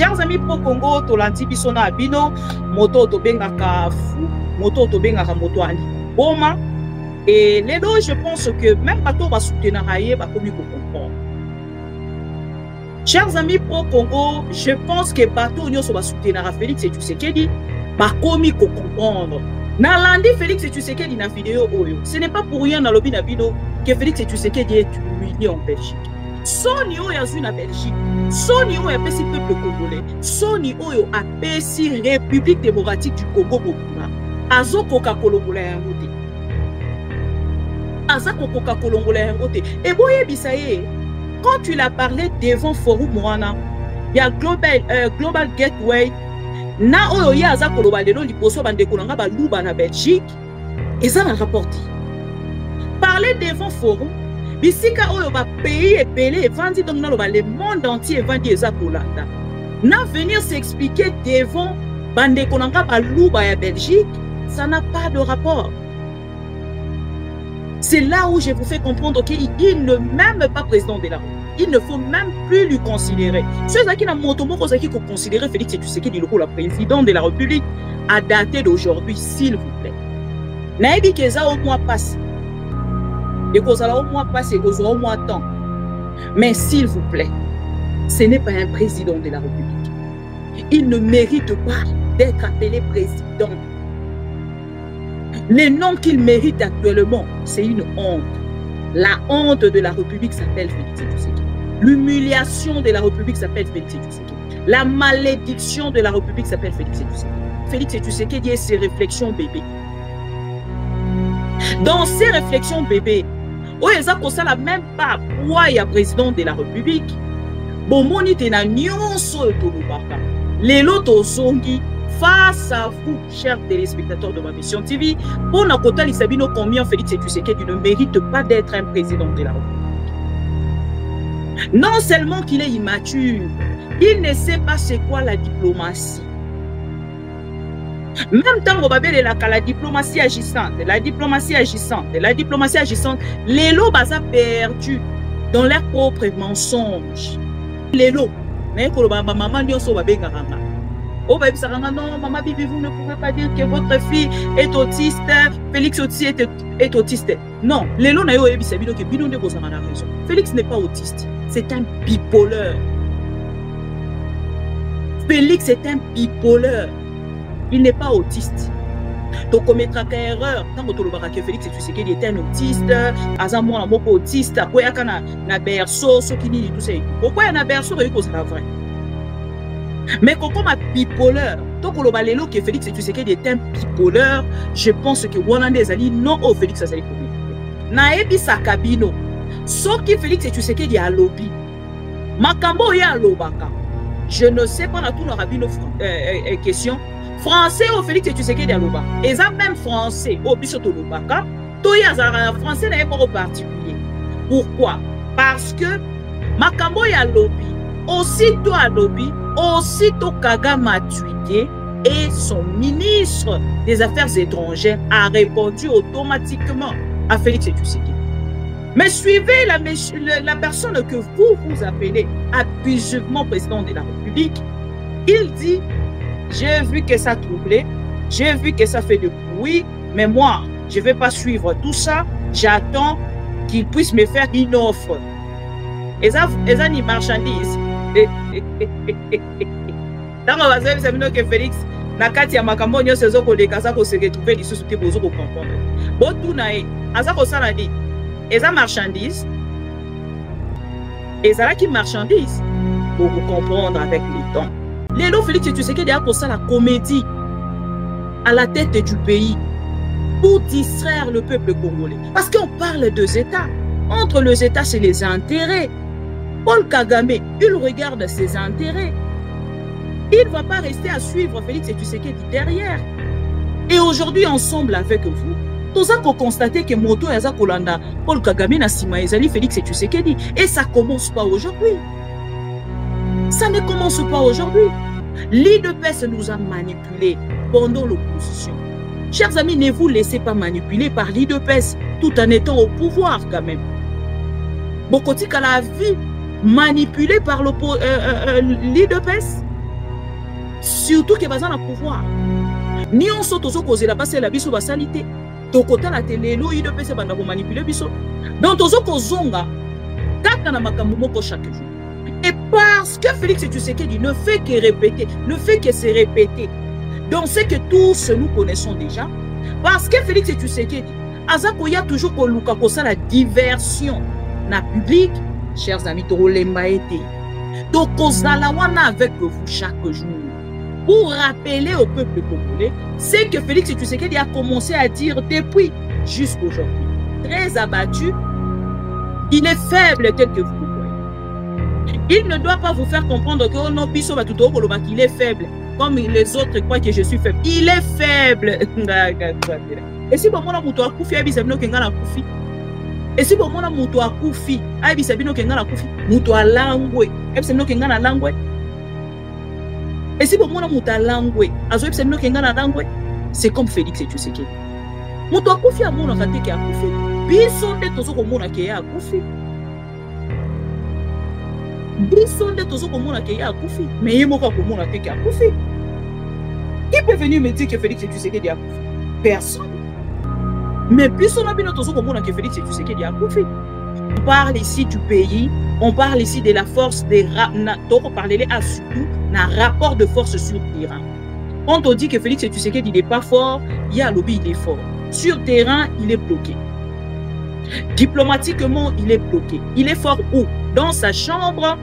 Chers amis pro-Congo, Tolandi Bisona Abino, moto Tobengaka fou, moto Tobengaka moto Ali Boma. Et les deux, je pense que même Bato va soutenir Aïe, va comme il comprendre. Chers amis pro-Congo, je pense que Bato va soutenir Félix et Tshisekedi, va comme il comprendre. Nalandi Félix et Tshisekedi dans la vidéo, ce n'est pas pour rien dans le lobby Nabino que Félix et Tshisekedi est humilié en Belgique. Soni oyo azui na Belgique, Soni oyo apesi peuple congolais, Soni oyo apesi République démocratique du Congo Bokuna, azoko kakolongola yango te. Azako kakolongola yango te. Et boye bisaye, quand tu l'as parlé devant Forum Moana, il y a Global Gateway, na oyo ya azako loba lelo liposo bandeko nanga ba luba na Belgique, et ça n'a rapporté. Parler devant Forum, bisika oyo ba pays et pelé vandi donc le monde entier vandi ezakolanda. Na venir s'expliquer devant bande konanga ba luba ya Belgique, ça n'a pas de rapport. C'est là où je vous fais comprendre qu'il ne même pas président de la République. Il ne faut même plus lui considérer. Ceux qui n'ont pas considérer Félix Tshisekedi le président de la République à dater d'aujourd'hui, s'il vous plaît. Naïbi Keza au mois passé. Et qu'on a au moins passé, qu'on a au moins temps. Mais s'il vous plaît, ce n'est pas un président de la République. Il ne mérite pas d'être appelé président. Le nom qu'il mérite actuellement, c'est une honte. La honte de la République s'appelle Félix Tshisekedi. L'humiliation de la République s'appelle Félix Tshisekedi. La malédiction de la République s'appelle Félix Tshisekedi. Félix Tshisekedi et ses réflexions bébés. Dans ces réflexions bébés, la même pas pourquoi il y a président de la République. Bon, moni tena nyonso etolubaka. Lelo tozongi face à vous, chers téléspectateurs de ma mission TV, pour na kota lisabino combien Félix Tshisekedi ne mérite pas d'être un président de la République. Non seulement qu'il est immature, il ne sait pas c'est quoi la diplomatie. Même temps, la diplomatie agissante, les lots ont perdu dans leurs propres mensonges. Les lots, maman dit non, maman Bibi, vous ne pouvez pas dire que votre fille est autiste, Félix aussi est autiste. Non, les lots n'ont pas raison. Félix n'est pas autiste, c'est un bipolaire. Félix est un bipolaire. Il n'est pas autiste. Donc, on mettra qu'une erreur. Tant que Félix Tshisekedi était un autiste, Azamo a moko autiste, après il y a un berceau, ce qui dit tout ça. Pourquoi il y a un berceau, c'est vrai. Mais quand on a bipolaire, tant qu'on a que Félix Tshisekedi est un bipolaire, je pense que Wanande Zali non au Félix Azali pour lui. Naebi Sakabino, sauf que Félix Tshisekedi a lobby. Makambo ya lobaka. Je ne sais pas dans tout le rabino question. Français au Félix Tshisekedi Aloba. Et ça même français au Bisoto Lobaka. Toya Zara français n'est pas au particulier. Pourquoi? Parce que Makambo ya lobby, aussitôt à lobby, aussitôt Kagame a tweeté et son ministre des Affaires étrangères a répondu automatiquement à Félix Tshisekedi. Mais suivez la personne que vous appelez abusivement président de la République. Il dit: j'ai vu que ça troublait, j'ai vu que ça fait de bruit, mais moi, je ne vais pas suivre tout ça. J'attends qu'il puisse me faire une offre. Et ça, une marchandise. Dans le cas où Félix, Nakati ya makambo nyo sezo ko lekaza ko se retrouver les sous-titres pour vous comprendre. Bon tout nae, aza ko sala dit, eza marchandise. Et ça là qui marchandise pour vous comprendre avec le temps. Lélo Félix Tshisekedi a pour ça la comédie à la tête du pays pour distraire le peuple congolais. Parce qu'on parle deux États. Entre les États, c'est les intérêts. Paul Kagame, il regarde ses intérêts. Il ne va pas rester à suivre Félix Tshisekedi derrière. Et aujourd'hui, ensemble avec vous, nous avons constaté que Moto Yaza Kolanda, Paul Kagame, Nassima Ezali, Félix Tshisekedi. Et ça ne commence pas aujourd'hui. Ça ne commence pas aujourd'hui. L'IDPS nous a manipulés pendant l'opposition. Chers amis, ne vous laissez pas manipuler par l'IDPS tout en étant au pouvoir quand même. Bokotika la vie manipulée par l'IDPS. surtout que baza na pouvoir nyonso tozokozela basala biso basalite tokotala te lelo idps banda komanipule biso donc tozokozonga kaka na makambo moko chaque jour. Et parce que Félix Tshisekedi ne fait que répéter, ne fait que se répéter donc c'est que tous nous connaissons déjà, parce que Félix Tshisekedi azakoya toujours koluka kosala diversion na public. Chers amis, tolemba ete tokozala wana avec vous chaque jour pour rappeler au peuple congolais ce que Félix Tshisekedi a commencé à dire depuis jusqu'aujourd'hui. Très abattu, il est faible tel que vous le voyez. Il ne doit pas vous faire comprendre que oh non, qu'il est faible, comme les autres croient que je suis faible. Il est faible. Et si bon, mon mouton a koufi, et si bon, mon mouton a koufi, mouton a langue, et si bon, mon mouton a langue, c'est comme Félix Tshisekedi. Mouton a koufi à mon raté qui a koufi. Bison de tozo komona ke ya akufi. Bison de tozo komona ke ya akufi. Mais il moka komona te ke akufi. Qui peut venir me dire que Félix Tshisekedi a akufi? Personne. Mais bison na bino tozo komona ke Félix Tshisekedi a akufi. On parle ici du pays, on parle ici de la force des on parle à surtout d'un rapport de force sur terrain. On te dit que Félix Tshisekedi n'est pas fort, il y a lobby, il est fort. Sur terrain, il est bloqué. Diplomatiquement, il est bloqué. Il est fort où? Dans sa chambre,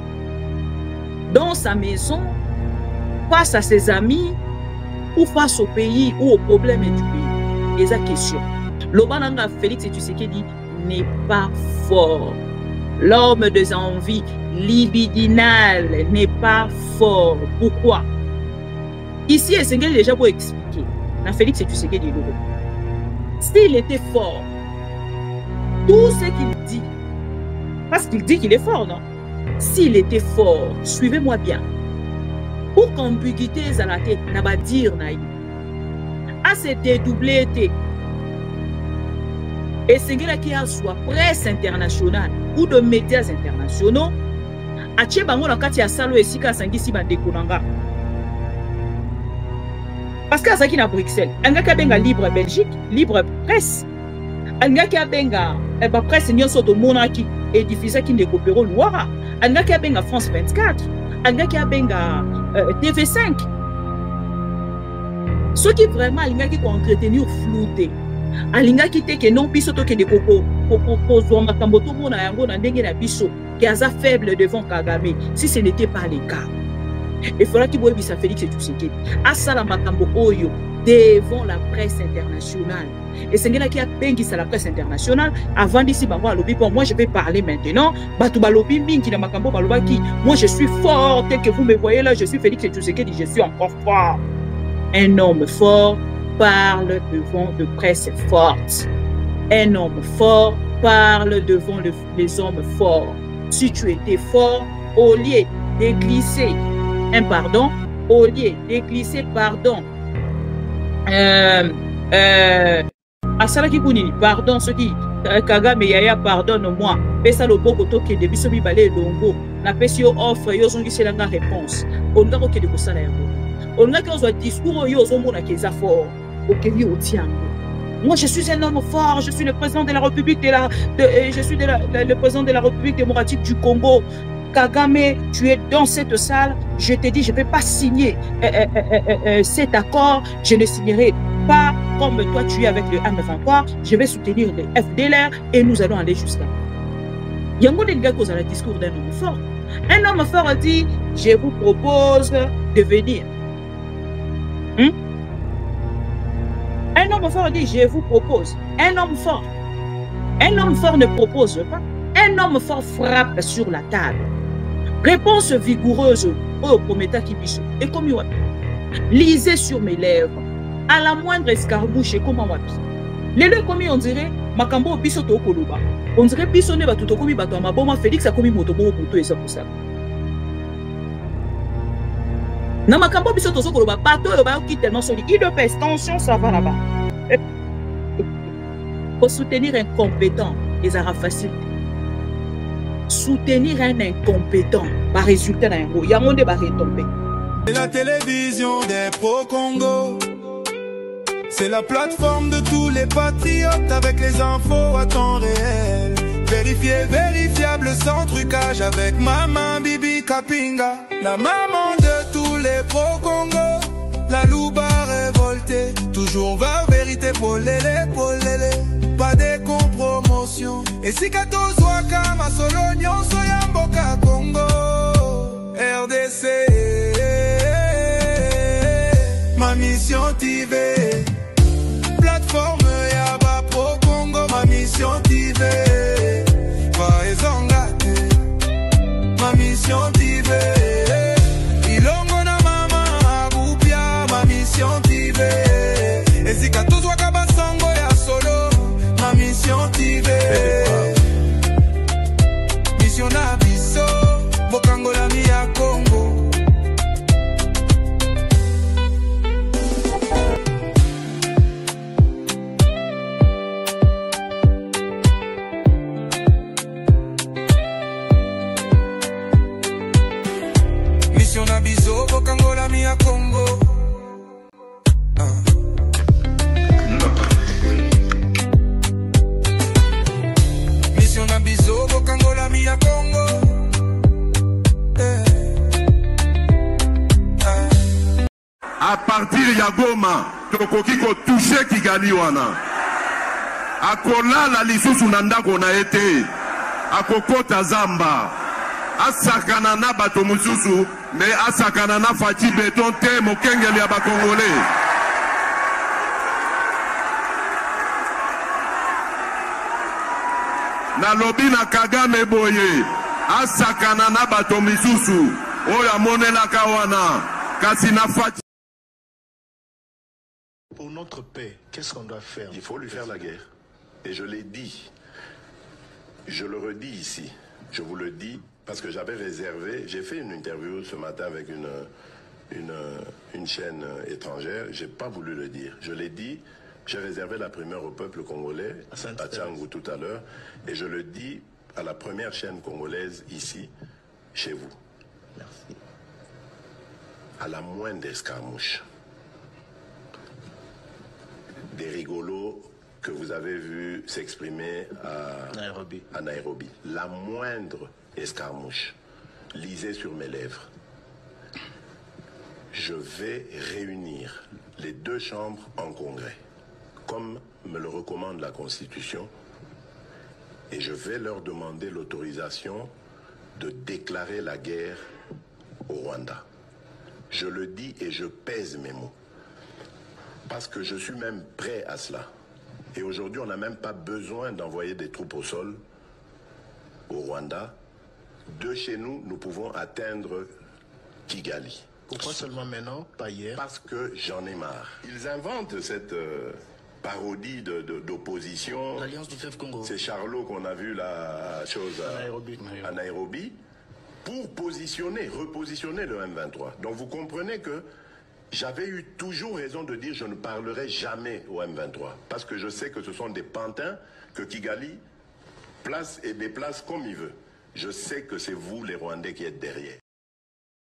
dans sa maison, face à ses amis, ou face au pays, ou au problème du pays. Et sa question. L'Obananga Félix Tshisekedi n'est pas fort. L'homme des envies libidinales n'est pas fort. Pourquoi? Ici, et c'est déjà pour expliquer. Dans Félix Tshisekedi, s'il était fort, tout ce qu'il dit, parce qu'il dit qu'il est fort, non? S'il était fort, suivez-moi bien. Pour qu'ambiguïté à la tête, n'a pas dire naïf. À se dédoubler, et c'est qu'il y a soit presse internationale ou de médias internationaux, à Tchebango, la Katia Salo et Sika Sangisi Bandekonanga. Parce qu'à Zaki na Bruxelles, il y a benga libre Belgique, libre presse. Il y a benga presse nyonso to monaki et diffusé qui ne coopérent Loira. Il y a benga France 24. Il y a benga TV5. Ce qui vraiment il y a qui entretenir flouté. Alinga qui te que non biso to que de koko zo makambo to mona yango na ndenge na biso qui a faible devant Kagame si ce n'était pas le cas. Il faudra qu'il voie bisa Félix Tshisekedi asala makambo oyo devant la presse internationale. Et c'est là qui a bengi la presse internationale avant d'ici bango lobby pour moi je vais parler maintenant batu balobi mingi na makambo baloba ki moi je suis fort tel que vous me voyez là je suis Félix Tshisekedi je suis encore fort. Un homme fort parle devant de presse forte. Un homme fort parle devant les hommes forts. Si tu étais fort, au lieu de glisser un pardon, au lieu de glisser pardon, Asalaki Bounini, pardon, ce qui Kagame Yaya pardonne-moi, pesa le boko toke de bisobi balé longo, na pesio offre yo zongi c'est la réponse. On n'a aucun de kosala yango. On a qu'un discours yo zomo na keza fort. Okeli otiango. Moi je suis un homme fort, je suis le président de la République je suis le président de la République démocratique du Congo. Kagame, tu es dans cette salle, je te dis, je ne vais pas signer cet accord, je ne signerai pas comme toi tu es avec le M23, je vais soutenir le FDLR et nous allons aller jusqu'à. Il y a un gars qui a le discours d'un homme fort. Un homme fort dit, je vous propose de venir. Un homme fort dit, je vous propose. Un homme fort ne propose pas. Un homme fort frappe sur la table. Réponse vigoureuse au cometa qui biche. Et comme yo, lisez sur mes lèvres. À la moindre escarmouche, comment wapi. Les deux comme on dirait, makambo biso to koloba. On dirait biso ne ba tout komi bato maboma Félix a komi moto bon pour et ça pour ça. Na makambo biso to koloba bato yo ba qui tellement solide. Il de pèse tension ça va là-bas. Pour soutenir un compétent, les arabes facile. Soutenir un incompétent, par résultat d'un gros, il y a un monde qui va retomber. C'est la télévision des pro-Congo. C'est la plateforme de tous les patriotes avec les infos à temps réel. Vérifié, vérifiable, sans trucage avec maman Bibi Kapinga. La maman de tous les pro-Congo. La louba révoltée, toujours vers vérité pour l'élé. Pas de compromotion. Et si Kato Zwaka, ma solognon, Soyamboka Congo. RDC, ma mission TV. Plateforme Yaba Pro Congo, ma mission TV. Ma mission TV. Ilongo na mama Abupia, ma mission TV. Et si Kato Zwaka Basango ya solo, ma mission TV. Mission Abisso, Bokango la Mia Congo. Mission Abisso, Bokango la Mia Congo. Mission Abisso, Bokango la Mia Congo. À partir ya Goma, tokoki ko toucher Kigali wana. Akolala lisusu na ndako na ete. Akokota zamba. Asakana na bato mususu, mais asakana na Fati Beton te mokengeli ya bakongole. Na lobi na Kagame boye, asakana na bato misusu, oya monelaka wana, kasi na Fati. Pour notre paix, qu'est-ce qu'on doit faire? Il faut lui faire la guerre. Et je l'ai dit. Je le redis ici. Je vous le dis parce que j'avais réservé. J'ai fait une interview ce matin avec une chaîne étrangère. Je n'ai pas voulu le dire. Je l'ai dit. J'ai réservé la primeur au peuple congolais, à Tchangou tout à l'heure. Et je le dis à la première chaîne congolaise ici, chez vous. Merci. À la moindre escarmouche. Des rigolos que vous avez vus s'exprimer à Nairobi. La moindre escarmouche, lisez sur mes lèvres. Je vais réunir les deux chambres en congrès, comme me le recommande la Constitution, et je vais leur demander l'autorisation de déclarer la guerre au Rwanda. Je le dis et je pèse mes mots. Parce que je suis même prêt à cela. Et aujourd'hui, on n'a même pas besoin d'envoyer des troupes au sol au Rwanda. De chez nous, nous pouvons atteindre Kigali. Pourquoi seulement maintenant, pas hier? Parce que j'en ai marre. Ils inventent cette parodie d'opposition. L'Alliance du fleuve Congo. C'est Charlot qu'on a vu la chose à Nairobi pour repositionner le M23. Donc vous comprenez que j'avais eu toujours raison de dire je ne parlerai jamais au M23. Parce que je sais que ce sont des pantins que Kigali place et déplace comme il veut. Je sais que c'est vous les Rwandais qui êtes derrière.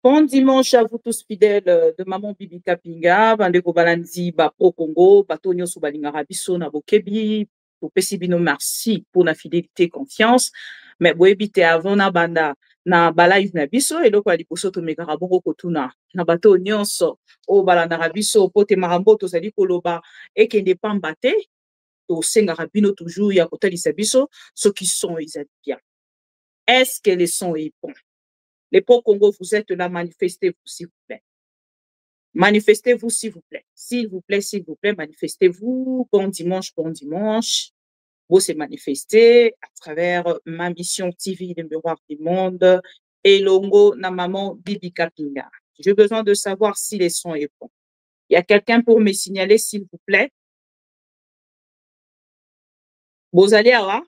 Bon dimanche à vous tous fidèles de Maman Bibi Kapinga, Bandeko Balandi, Pro Congo, Batonio Soubalinga Biso, Nabokebi, pour Pesibino, merci pour la fidélité, confiance. Mais vous évitez avant na banda, na balaïf na biso, et donc, ali poso to megarabongo kotuna, na bato nyonso, o balanda biso, pote marambo, to zali koloba, et qui n'est pas mbaté, to sengarabino toujours, ya kotalisa biso, ceux qui sont, ils êtes bien. Est-ce que les sons est bon? Les pro-Congo, vous êtes là, manifestez-vous, s'il vous plaît. Manifestez-vous, s'il vous plaît. S'il vous plaît, manifestez-vous. Bon dimanche, bon dimanche. Vous se manifester à travers ma mission TV, le miroir du monde, et Longo, na maman Bibi Kapinga. J'ai besoin de savoir si les sons est bon. Il y a quelqu'un pour me signaler, s'il vous plaît. Vous allez à là?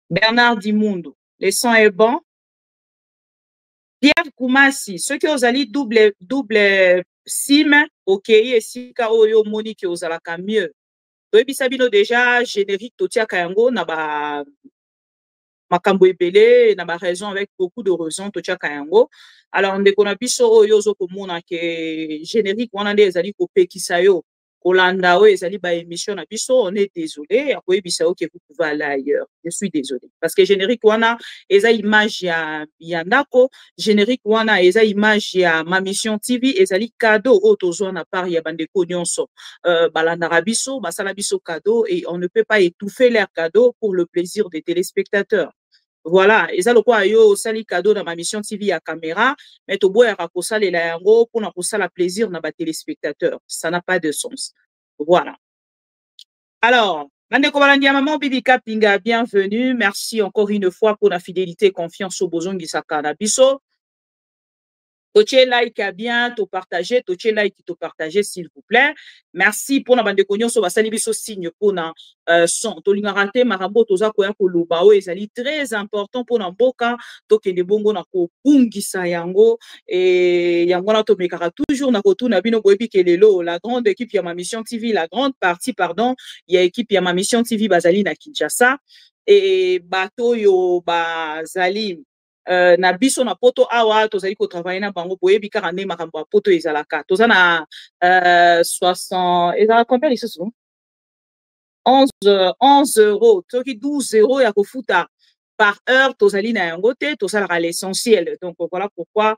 Bernard Dimundo, le son est bon. Pierre Koumassi, ceux qui ont allé double sim, ok, et si Kaoyo Monique aux alaka mieux. Doebi Sabino déjà, générique Totia Kayango, na ba makambo ebele na ba raison avec beaucoup de raisons to tchaka yango. Alors ndeko na biso oyo zo komona ke générique wana nde ezali kopekisa yo kolanda oyo ezali ba émission na biso, on est désolé akoyebisa yo ke vous pouvez aller ailleurs. Je suis désolé parce que générique wana eza image ya ndako, générique wana eza image ya ma mission TV, ezali cadeau oyo tozwa na part ya bandeko nyonso balandaka biso basala biso cadeau et on ne peut pas étouffer leur cadeau pour le plaisir des téléspectateurs. Voilà, eza lokwa yo sali cadeau dans ma mission TV à caméra, mais to boya ka kosala la yango pour na kosala plaisir na ba téléspectateurs. Ça n'a pas de sens. Voilà. Alors, Mandeko Balandi Maman Bidika Pinga, bienvenue. Merci encore une fois pour la fidélité et confiance au Bozongi Sakana Biso. Toche like bien, to partager, toche like, to partager s'il vous plaît. Merci pour la bande de cognon, so basali biso signe pour na son. To linga raté marambo toza koya ko lobao ezali très important pour na mboka to kende bongo na ko bungisa yango et yango na to mekara toujours na ko tuna bino boyebi kelelo la grande équipe ya ma mission TV, la grande partie pardon, il y a équipe ya ma mission TV bazali na Kinshasa et bato yo bazali na biso na poto awa tozali ko travailler na bango boyebi kaka nde makambo ya poto ezalaka toza na 60 ezala combien les sous 11 euros toki 12 euros ya kofuta par heure tozali na yango te tosalaka l'essentiel. Donc voilà pourquoi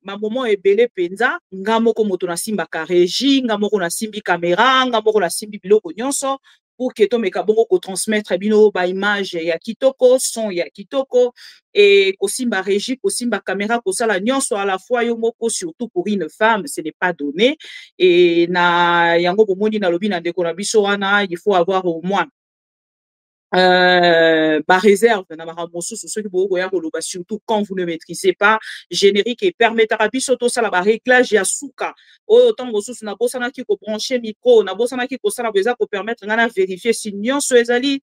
ma moment ebele penza nga moko moto na simbaka régie nga moko na simbi caméra nga moko na simbi biloko nyonso pour que to meka bongo ko transmettre bino ba image ya kitoko son ya kitoko et ko simba régie ko simba caméra ko sala nyonso à la fois yo moko surtout pour une femme ce n'est pas donné et na yango bomoni na lobi na ndeko na biso wana il faut avoir au moins ba réserve na makambo mosusu soki bokoya koloba surtout quand vous ne maîtrisez pas générique et permettra biso tosala ba réglage ya suka oyo ntango mosusu na bosanaki ko brancher micro na bosanaki kosala boza ko permettre ngana vérifier si nyonso ezali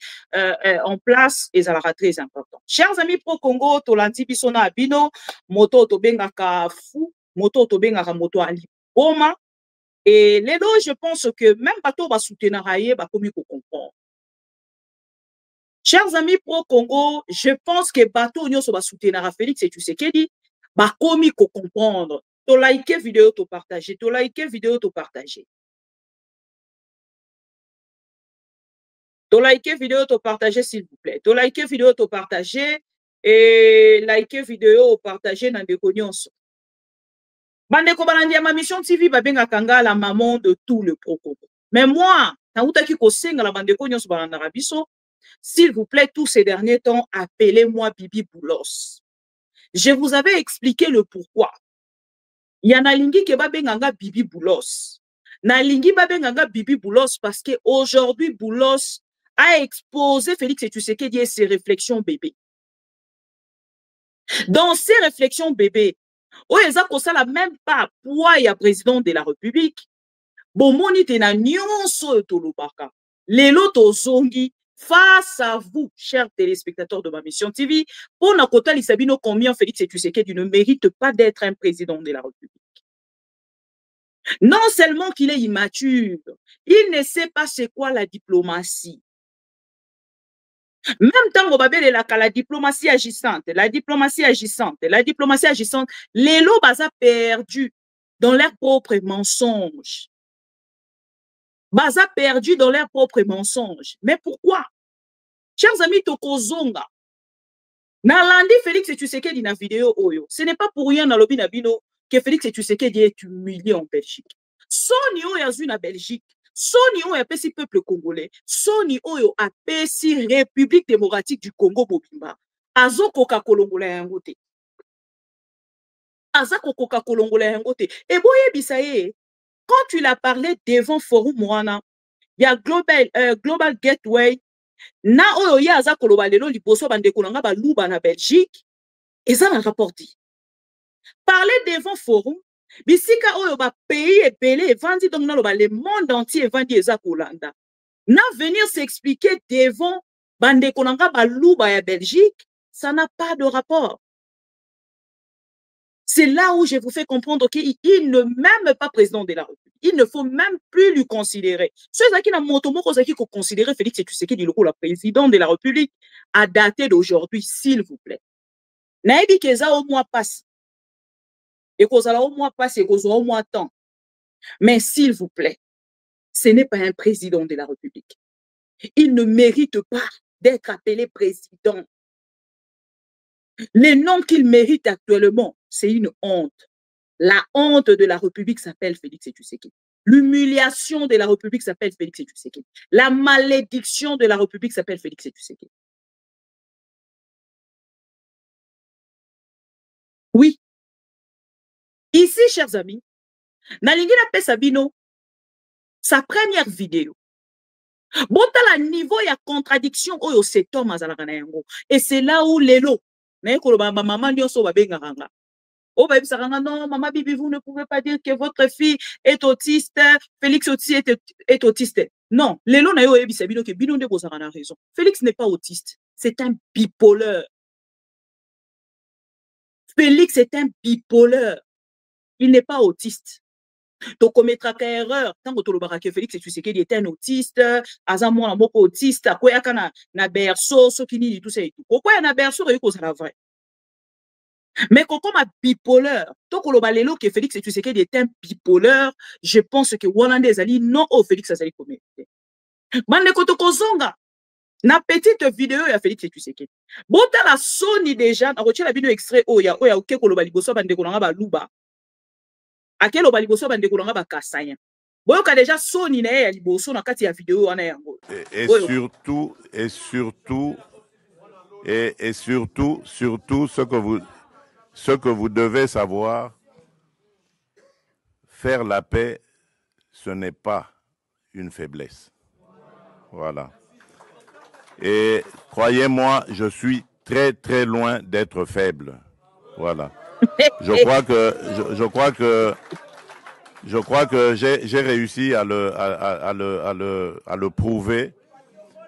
en place ezalaka très important. Chers amis pro Congo tolandi biso na bino moto tobengaka fou moto tobengaka moto ali boma et lelo je pense que même bato ba soutenir aye ba komi ko comprendre. Chers amis pro-Congo, je pense que bateau nyonso ba soutenir à Félix et Tshisekedi ba komi ko comprendre. To like vidéo to partager, to like vidéo to partager. To like vidéo to partager s'il vous plaît. To like vidéo to partager et like vidéo partager dans des nyonso. Bandeko balandi ma mission TV ba benga kanga la maman de tout le pro-Congo. Mais moi, na utaki ko senga la bandeko nyonso balanda biso. S'il vous plaît, tous ces derniers temps, appelez-moi Bibi Boulos. Je vous avais expliqué le pourquoi. Il y en a lingi qui babenganga Bibi Boulos. Na lingi babenganga Bibi Boulos parce que aujourd'hui Boulos a exposé Félix Tshisekedi et ses réflexions bébé. Dans ces réflexions bébé, oeza kosala même pas poids ya président de la République. Bomoni tena nyonso tolobaka. Lelo tozongi face à vous, chers téléspectateurs de ma mission TV, pour na kota lisabino combien Félix Tshisekedi ne mérite pas d'être un président de la République. Non seulement qu'il est immature, il ne sait pas c'est quoi la diplomatie. Même temps, la diplomatie agissante, les lobes ont perdu dans leurs propres mensonges. Baza perdu dans leurs propres mensonges. Mais pourquoi? Chers amis Tokozonga, Nalandi Félix Tshisekedi na vidéo oyo. Ce n'est pas pour rien dans lobby nabino que Félix Tshisekedi est humilié en Belgique. Soni oyo yazu na Belgique, Soni oyo apesi peuple congolais, Soni oyo apesi République démocratique du Congo Bobimba. Azoko ka kolongola yango te. Azako koka kolongola yango te. Et boye bisaye. Quand tu l'as parlé devant Forum Moana, il y a Global Gateway, na oyo ya aza koloba lelo liboso bande kolanga ba luba na Belgique, et ça un rapport dit. Parler devant Forum, bisika oyo ba pays et belé vandi donc na loba le monde entier vandi eza kolanda. Na venir s'expliquer devant bande kolanga ba luba ya Belgique, ça n'a pas de rapport. C'est là où je vous fais comprendre qu'il n'est même pas président de la République. il ne faut même plus lui considérer. Ceux qui n'ont pas considérer Félix Tshisekedi le président de la République à dater d'aujourd'hui, s'il vous plaît. Naïbi Keza au moins passe. Et qu'on a au moins passé, qu'on a au moins temps. Mais s'il vous plaît, ce n'est pas un président de la République. Il ne mérite pas d'être appelé président. Le nom qu'il mérite actuellement, c'est une honte. La honte de la République s'appelle Félix Tshisekedi. L'humiliation de la République s'appelle Félix Tshisekedi. La malédiction de la République s'appelle Félix Tshisekedi. Oui. Ici, chers amis, Nalingi Nape Sabino, sa première vidéo. Bon, à la niveau, il y a contradiction au secteur Mazalakanayango. Et c'est là où l'élo. Maman dit oh, non, maman Bibi, vous ne pouvez pas dire que votre fille est autiste, Félix aussi est autiste. Non, l'élo n'a eu que Bino de raison. Félix n'est pas autiste, c'est un bipolaire. Félix est un bipolaire. Il n'est pas autiste. Donc, on mettra qu'à erreur. Tant que Félix Tshisekedi était un autiste, Azamou un mot autiste, quoi y a na berceau, ce qui dit tout ça et tout. Pourquoi y a na berceau, il y a vrai. Mais quand on a bipolaire, tant que Félix Tshisekedi est un bipolaire, je pense que Walande Zali non au Félix Azali commettre. Mande Kotokozonga. Na petite vidéo ya Félix Tshisekedi. Bon, t'as la Sony déjà, na retire la vidéo extrait oh ya ok kolobaliboso bande kolanga ba luba. Akelo baliboso bande kolanga ba kasanya. Bon, ka déjà Sony na ya liboso na kati ya vidéo wana yango. Et surtout ce que vous devez savoir, faire la paix, ce n'est pas une faiblesse. Voilà. Et croyez-moi, je suis très très loin d'être faible. Voilà. Je crois que j'ai réussi à le prouver.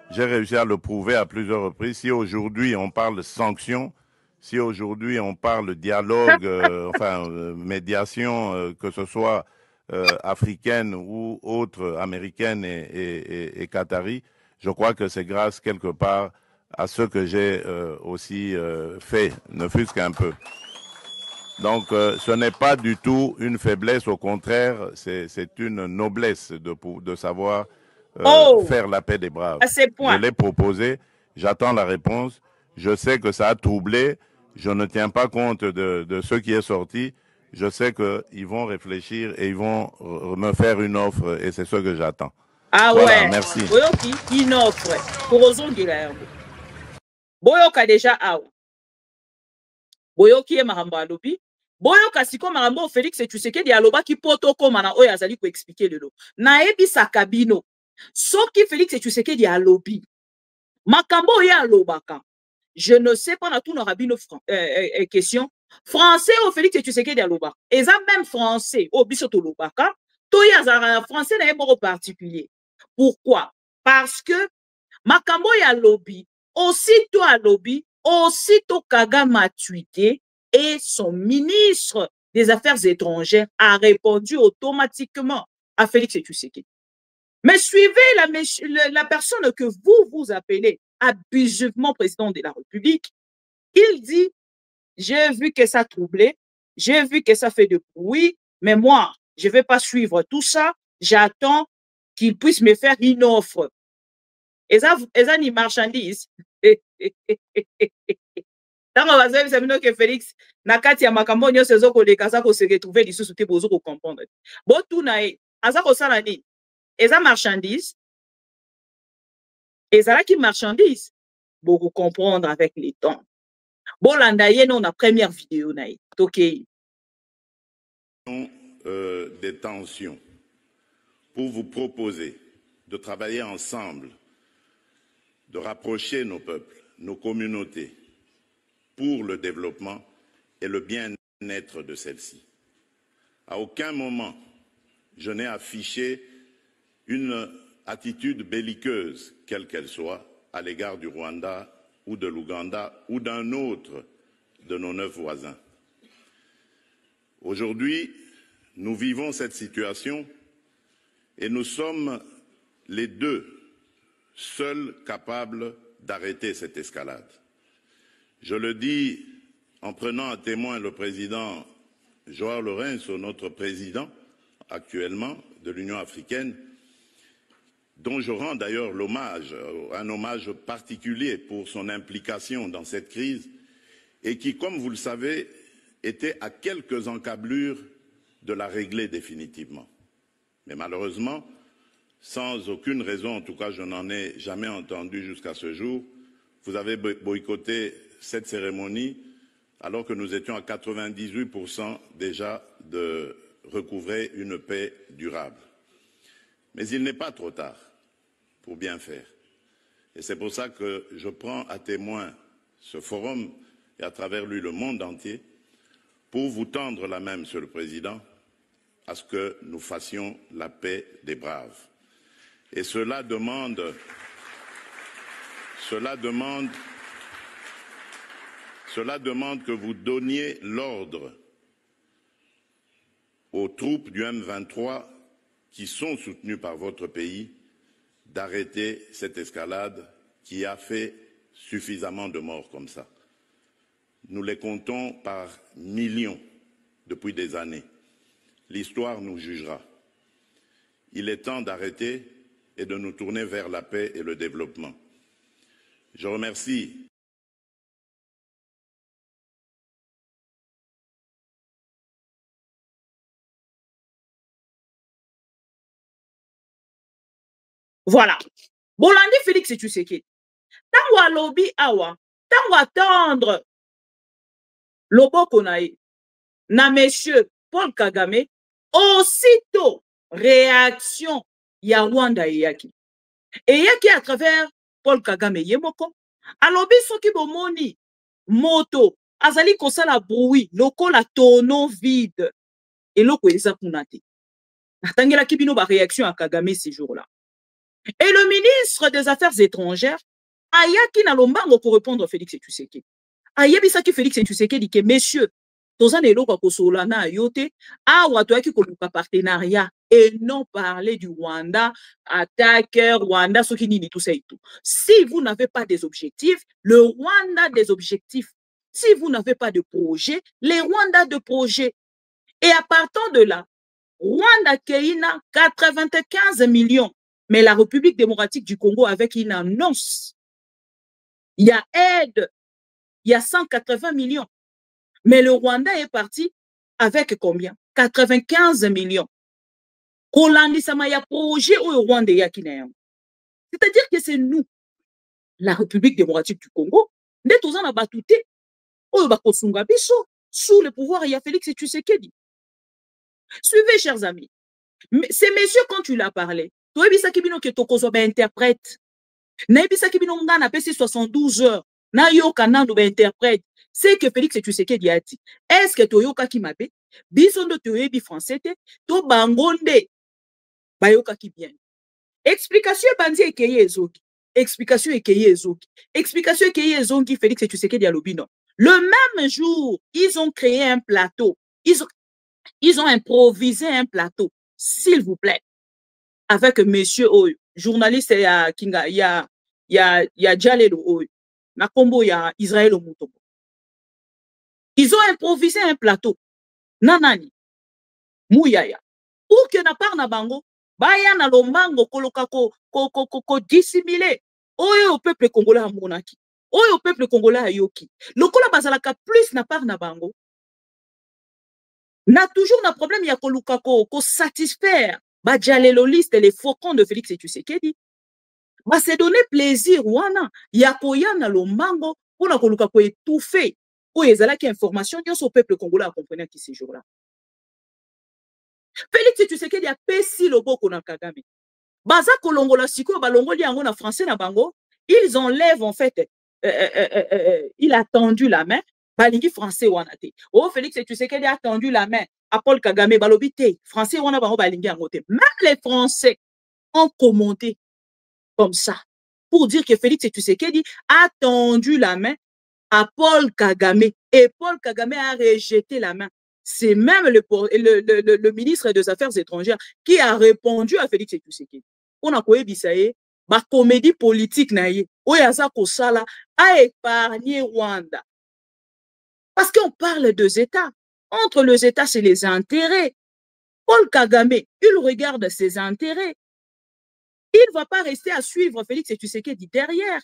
J'ai réussi à le prouver à plusieurs reprises. Si aujourd'hui on parle sanctions, si aujourd'hui on parle dialogue, médiation, que ce soit africaine ou autre, américaine et qatari, je crois que c'est grâce quelque part à ce que j'ai aussi fait, ne fût-ce qu'un peu. Donc ce n'est pas du tout une faiblesse, au contraire, c'est une noblesse de savoir faire la paix des braves. Je l'ai proposé, j'attends la réponse, je sais que ça a troublé, je ne tiens pas compte de ce qui est sorti, je sais qu'ils vont réfléchir et ils vont me faire une offre et c'est ce que j'attends. Ah voilà, ouais, merci. Boyoki, une offre. Pour Boyoka déjà out. Boyoki et Maramba Alobi. Boyoka siko Marambo Félix et tu sais qu'il y a l'oba qui poto comme na oya zali ko expliquer le lo. Na ebi sakabino. Soki Félix et tu sais qu'il y a lobby. Makambo ya lobaka. Je ne sais pas na tout na rabino question. Français au Félix et tu sais qu'il y a lobaka. Et ça même français au bisoto lobaka. Toya zara français na ebo particulier. Pourquoi? Parce que Makambo ya lobby, aussitôt à lobby, aussitôt Kagame a tweeté et son ministre des Affaires étrangères a répondu automatiquement à Félix Tshisekedi. Mais suivez la personne que vous appelez abusivement président de la République. Il dit, j'ai vu que ça troublait, j'ai vu que ça fait de bruit, mais moi, je ne vais pas suivre tout ça, j'attends qu'il puisse me faire une offre. Et ça une marchandise. Tant que Félix, nakati ya makambo nyonso ezokoleka aza ko se retrouver lisusu te bozo ko comprendre. Bo tuna e aza ko sala ni. Eza marchandise. Ezalaki marchandise. Bo ko comprendre avec les temps. Bon landa ye non na première vidéo na e. OK. Des tensions pour vous proposer de travailler ensemble, de rapprocher nos peuples, nos communautés, pour le développement et le bien-être de celles-ci. À aucun moment, je n'ai affiché une attitude belliqueuse, quelle qu'elle soit, à l'égard du Rwanda ou de l'Ouganda ou d'un autre de nos 9 voisins. Aujourd'hui, nous vivons cette situation Et nous sommes les deux seuls capables d'arrêter cette escalade. Je le dis en prenant à témoin le président Joao Lourenço, notre président actuellement de l'Union africaine, dont je rends d'ailleurs l'hommage, un hommage particulier pour son implication dans cette crise, et qui, comme vous le savez, était à quelques encablures de la régler définitivement. Mais malheureusement, sans aucune raison, en tout cas je n'en ai jamais entendu jusqu'à ce jour, vous avez boycotté cette cérémonie alors que nous étions à 98% déjà de recouvrer une paix durable. Mais il n'est pas trop tard pour bien faire. Et c'est pour ça que je prends à témoin ce forum et à travers lui le monde entier pour vous tendre la main, Monsieur le Président, à ce que nous fassions la paix des braves. Et cela demande que vous donniez l'ordre aux troupes du M23 qui sont soutenues par votre pays d'arrêter cette escalade qui a fait suffisamment de morts comme ça. Nous les comptons par millions depuis des années. L'histoire nous jugera. Il est temps d'arrêter et de nous tourner vers la paix et le développement. Je remercie Voilà. Bolandi Félix Tshisekedi. Tango alobi awa, tango attendre loboko na monsieur Paul Kagame, aussitôt réaction ya Rwanda eyaki. Eyaki à travers Paul Kagame yemoko. Alobi soki bomoni moto azali kosala bruit lokola tonneau vide. Eloko eza kuna te. Natangelaki bino ba réaction à Kagame ce jour-là. Et le ministre des Affaires étrangères, ayaki na lombango pour répondre à Félix Tshisekedi. Ayebisaki Félix Tshisekedi que messieurs, tozana eloko kosola na yote, awa toyaki koluka partenariat et non parler du Rwanda, attaque Rwanda, ce qui nini tout ça et tout. Si vous n'avez pas des objectifs, le Rwanda des objectifs. Si vous n'avez pas de projet, les Rwanda de projet. Et à partir de là, Rwanda Keina 95 millions. Mais la République démocratique du Congo avec une annonce. Il y a aide, il y a 180 millions. Mais le Rwanda est parti avec combien? 95 millions. Il y a projet au Rwanda. C'est-à-dire que c'est nous, la République démocratique du Congo, sous le pouvoir, il y a Félix Tshisekedi. Suivez, chers amis. Ces messieurs, quand tu l'as parlé, tu as vu ça qui interprète. Naibisaki binonga na pesi 72 heures. Na yoka nando ba interprète. C'est que Félix Tshisekedi a dit. Est-ce que toyoka ki mabe? Bisondo toyebi français te. To bangonde. Ba yoka ki bien. Explication bandi ekeye ezoki. Explication ekeye ezoki. Explication ekeye ezoki Félix Tshisekedi a lobino. Le même jour, ils ont créé un plateau. Ils ont improvisé un plateau. S'il vous plaît. Avec monsieur Oyo. Journaliste il y a Jalelo Oyo. Na kombo ya Israël Mutombo. Ils ont improvisé un plateau. Nanani. Mouyaya. Pour que na par na bango, baya na lombango koloka ko dissimuler. Oyo au peuple congolais a monaki. Oyo au peuple congolais a yoki. Lokola bazalaka plus na par na bango. Na toujours na problème ya koluka ko satisfaire. Ba Jalelo liste les faucons de Félix Tshisekedi. Ba se donner plaisir wana ya koyana lombango pour na koluka ko étouffer. Ou ezalaki information nyonso au peuple congolais a comprendre qui ces jours-là. Félix Tshisekedi a pesi loboko na Kagame. Baza kolongola siko balongoli yango na français na bango, ils enlèvent en fait il a tendu la main balingi français wana te. Oh Félix Tshisekedi a tendu la main à Paul Kagame balobi te français wana bango balingi yango te. Même les Français ont commenté comme ça pour dire que Félix Tshisekedi a tendu la main à Paul Kagame et Paul Kagame a rejeté la main. c'est même le ministre des Affaires étrangères qui a répondu à Félix Tshisekedi. On a quoi bisaye, ma comédie politique naïe, oyaza kosala a épargné Rwanda. Parce qu'on parle deux États. Entre les États, c'est les intérêts. Paul Kagame, il regarde ses intérêts. Il ne va pas rester à suivre Félix Tshisekedi derrière.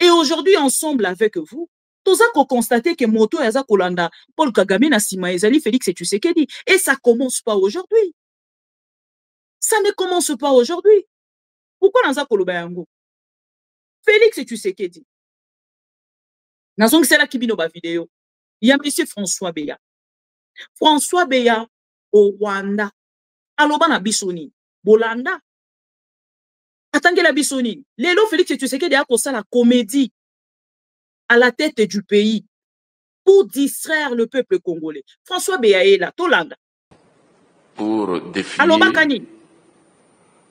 Et aujourd'hui, ensemble avec vous, tous qu'on constaté que Moto Yaza Kolanda, Paul Kagame na sima ezali Félix Tshisekedi. Et ça ne commence pas aujourd'hui. Ça ne commence pas aujourd'hui. Pourquoi Naza Kolobayango? Félix Tshisekedi. Nazong c'est là qui bino ba vidéo. Il y a M. François Beya. François Beya au Rwanda. Aloba na bisoni. Bolanda. Attendez la bisoni. Lélo Félix Tshisekedi a ça la comédie à la tête du pays pour distraire le peuple congolais. François Beya est là, Tolanda. Pour défier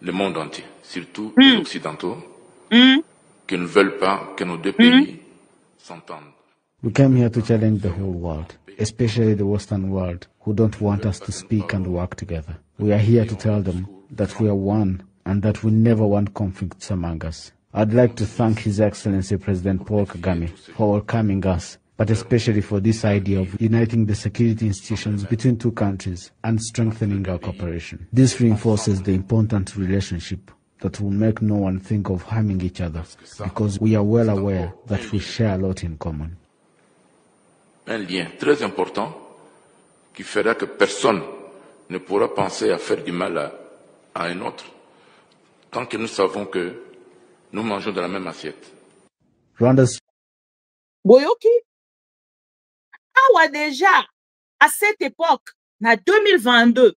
le monde entier, surtout les Occidentaux, qui ne veulent pas que nos deux pays s'entendent. We came here to challenge the whole world, especially the Western world, who don't want us to speak and work together. We are here to tell them that we are one and that we never want conflicts among us. I'd like to thank His Excellency President Paul Kagame for welcoming us, but especially for this idea of uniting the security institutions between two countries and strengthening our cooperation. This reinforces the important relationship that will make no one think of harming each other, because we are well aware that we share a lot in common. Un lien très important qui fera que personne ne pourra penser à faire du mal à un autre, tant que nous savons que nous mangeons de la même assiette. Rwanda's Boyoki, awa déjà, à cette époque, en 2022,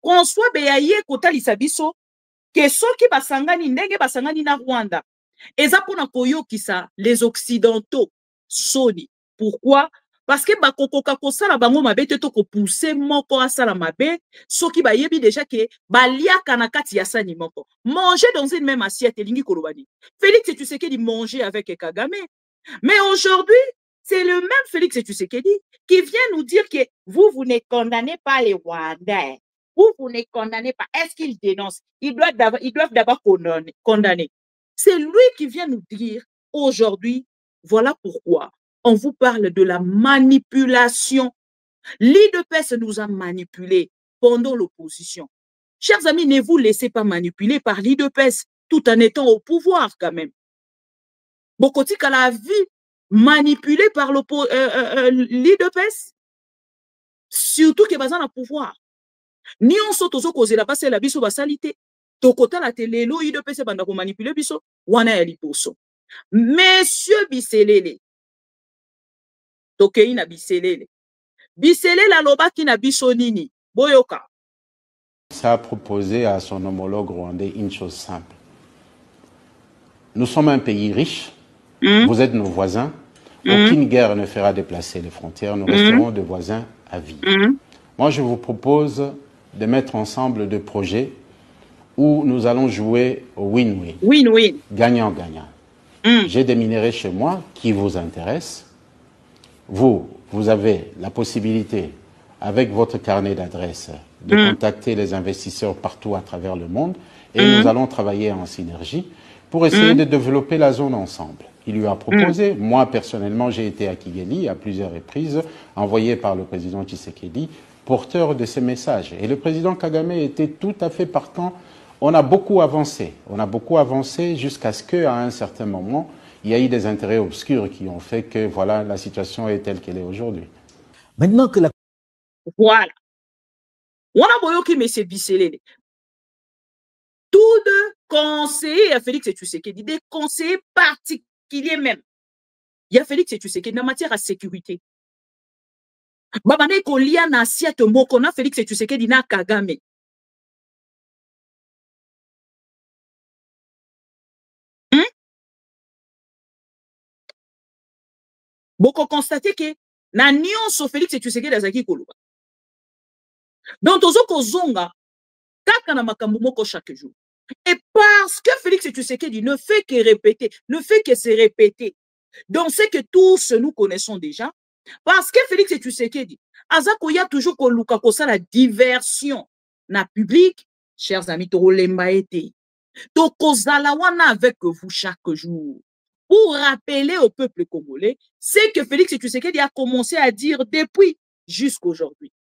François Beyaye kotalisa biso, que soki basangani ndenge basangani na Rwanda, eza pona koyokisa les Occidentaux soni. Pourquoi? Parce que bakokoka kosala bango mabe te to ko pousser moko asala mabe, soki bayebi déjà que baliaka na kati ya sani moko. Manger dans une même assiette elingi kolobani. Félix Tshisekedi manger avec Kagame. Mais aujourd'hui, c'est le même Félix Tshisekedi qui vient nous dire que vous ne condamnez pas les Rwandais. Vous ne condamnez pas. Est-ce qu'ils dénoncent? Ils doivent d'abord condamner. C'est lui qui vient nous dire aujourd'hui, voilà pourquoi on vous parle de la manipulation. L'IDPS nous a manipulés pendant l'opposition. Chers amis, ne vous laissez pas manipuler par l'IDPS tout en étant au pouvoir quand même. Bokoti la vie manipulée par l'IDPS, surtout que bazan a pouvoir. Ni on saute aux causes la passe la biso basalité. Tokota la télé, l'IDPS banda ko manipuler biso, wana ya liposo. Monsieur Biselele, Tokei na Biselele. Biselele aloba ki na biso nini. Boyoka. Ça a proposé à son homologue rwandais une chose simple. Nous sommes un pays riche, vous êtes nos voisins, aucune guerre ne fera déplacer les frontières, nous resterons des voisins à vie. Moi, je vous propose de mettre ensemble des projets où nous allons jouer au win-win. Win-win. Gagnant-gagnant. J'ai des minéraux chez moi qui vous intéressent. Vous avez la possibilité, avec votre carnet d'adresses, de contacter les investisseurs partout à travers le monde et nous allons travailler en synergie pour essayer de développer la zone ensemble. Il lui a proposé, moi personnellement j'ai été à Kigali à plusieurs reprises, envoyé par le président Tshisekedi, porteur de ces messages. Et le président Kagame était tout à fait partant. On a beaucoup avancé jusqu'à ce qu'à un certain moment, il y a eu des intérêts obscurs qui ont fait que voilà, la situation est telle qu'elle est aujourd'hui. Maintenant que la... Voilà. On a boyoki M. Biselele. Tous deux conseillers à Félix Tshisekedi, des conseillers particuliers même. Il y a Félix Tshisekedi en matière de sécurité. Babane kolia na assiette moko na Félix Tshisekedi na Kagame. Boko constaté que na nyonso Félix Tshisekedi azaki koloba. Donc tozo kozonga kaka na makambo moko chaque jour. Et parce que Félix Tshisekedi ne fait que répéter, ne fait que se répéter. Donc c'est que tous nous connaissons déjà, Parce que Félix Tshisekedi, Azako y a toujours koluka kosa la diversion na public, chers amis, to lemba été. To kozala wana avec vous chaque jour. Pour rappeler au peuple congolais ce que Félix Tshisekedi a commencé à dire depuis jusqu'aujourd'hui.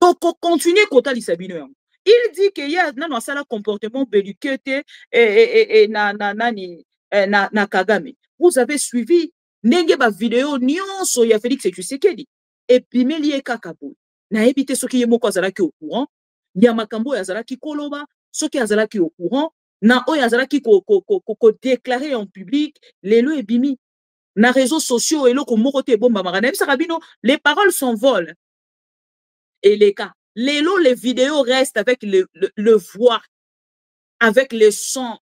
Donc, continuez kota lisabino yango. Il dit qu'il y a un comportement belliqueux na Kagame. Vous avez suivi nenge ba vidéo nyonso ya Félix Tshisekedi et puis melie kakabo. Na ebité soki yemoko azalaki au courant, ya makambo azalaki koloba, soki azalaki au courant, na oyo azalaki ko déclarer en public, lelo ebimi na réseaux sociaux eloko moko te bomba makana bisaka bino, les paroles s'envolent. Et les cas, les vidéos restent avec le voix, avec le son.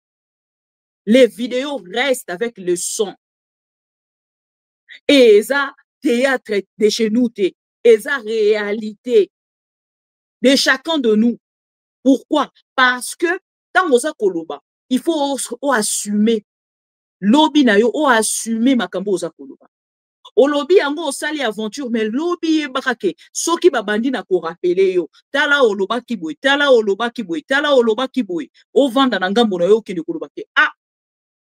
Les vidéos restent avec le son. Et ça, théâtre de chez nous, et ça, réalité de chacun de nous. Pourquoi? Parce que, dans Mosa Koloba, il faut assumer. Lobby na yo, assumer makambo Osa Koloba. O lobby yango osali aventure, mais lobby ebakake soki babandi na ko rappeler yo tala oloba kiboy tala oloba kiboy tala oloba kiboy o vanda na ngambo na yo kende koloba ke ah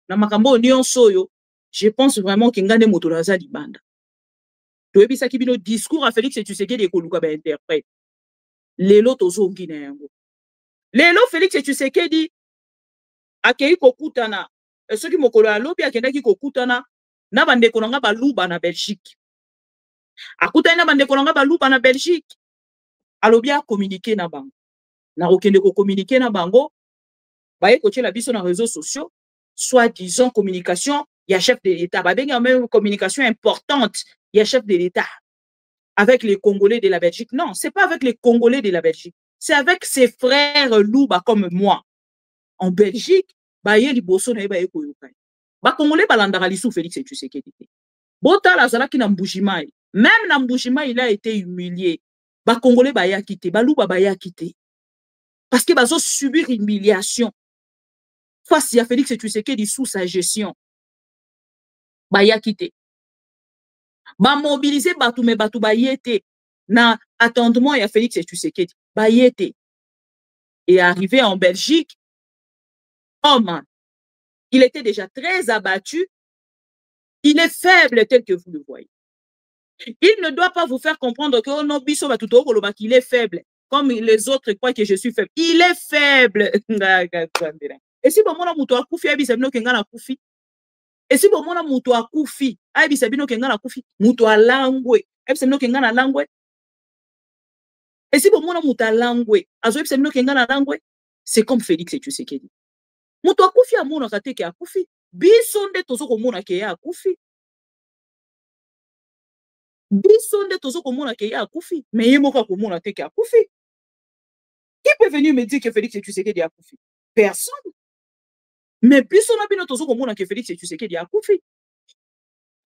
na makambo nyonso yo je pense vraiment que ngane moto naza libanda to ebisa ki bino discours à Félix Tshisekedi ekoluka ba interprète lelo tozongi na yango lelo Félix Tshisekedi akei kokutana soki mokolo ya lobi akendaki kokutana na bandeko nanga baluba na Belgique. Akutana na bandeko nanga baluba na Belgique. Alobi a communiquer na bango. Na okende ko communiquer na bango. Baye koche la biso na réseaux sociaux. Soit disant communication, il y a chef de l'État. Ba benga même communication importante, il y a chef de l'État. Avec les Congolais de la Belgique. Non, c'est pas avec les Congolais de la Belgique. C'est avec ses frères louba comme moi. En Belgique, baye liboso na baye koyoka. Ba Congolais balandaka lisou Félix Tshisekedi. Bota la zalaki na Mbujimai. Même na Mbujimai, il a été humilié. Ba Congolais baya quitté, baluba baya quitté. Parce que bazo subir humiliation. Face à Félix Tshisekedi sous sa gestion. Baya quitté. Ba mobiliser batu me batu bayete na attendement ya Félix Tshisekedi. Bayete. Et arrivé en Belgique, oh man, il était déjà très abattu. Il est faible tel que vous le voyez. Il ne doit pas vous faire comprendre que oh non, qu'il est faible. Comme les autres croient que je suis faible. Il est faible. Et si bon mon muto akufi abisabino kenga na kufi. Et si bon mon muto akufi abisabino kenga na kufi. Muto alangwe. Abisabino kenga na langwe. Et si bon mon muto alangwe. Azo abisabino kenga na langwe. C'est comme Félix Tshisekedi. Muto akufi amona kate ke akufi. Bisonde tozo komona ke ya akufi. Bisonde tozo komona ke ya akufi. Mais yemoka komona te ke akufi. Qui peut venir me dire que Félix Tshisekedi a koufi? Personne. Mais bisona bino tozo komona ke Félix Tshisekedi a koufi.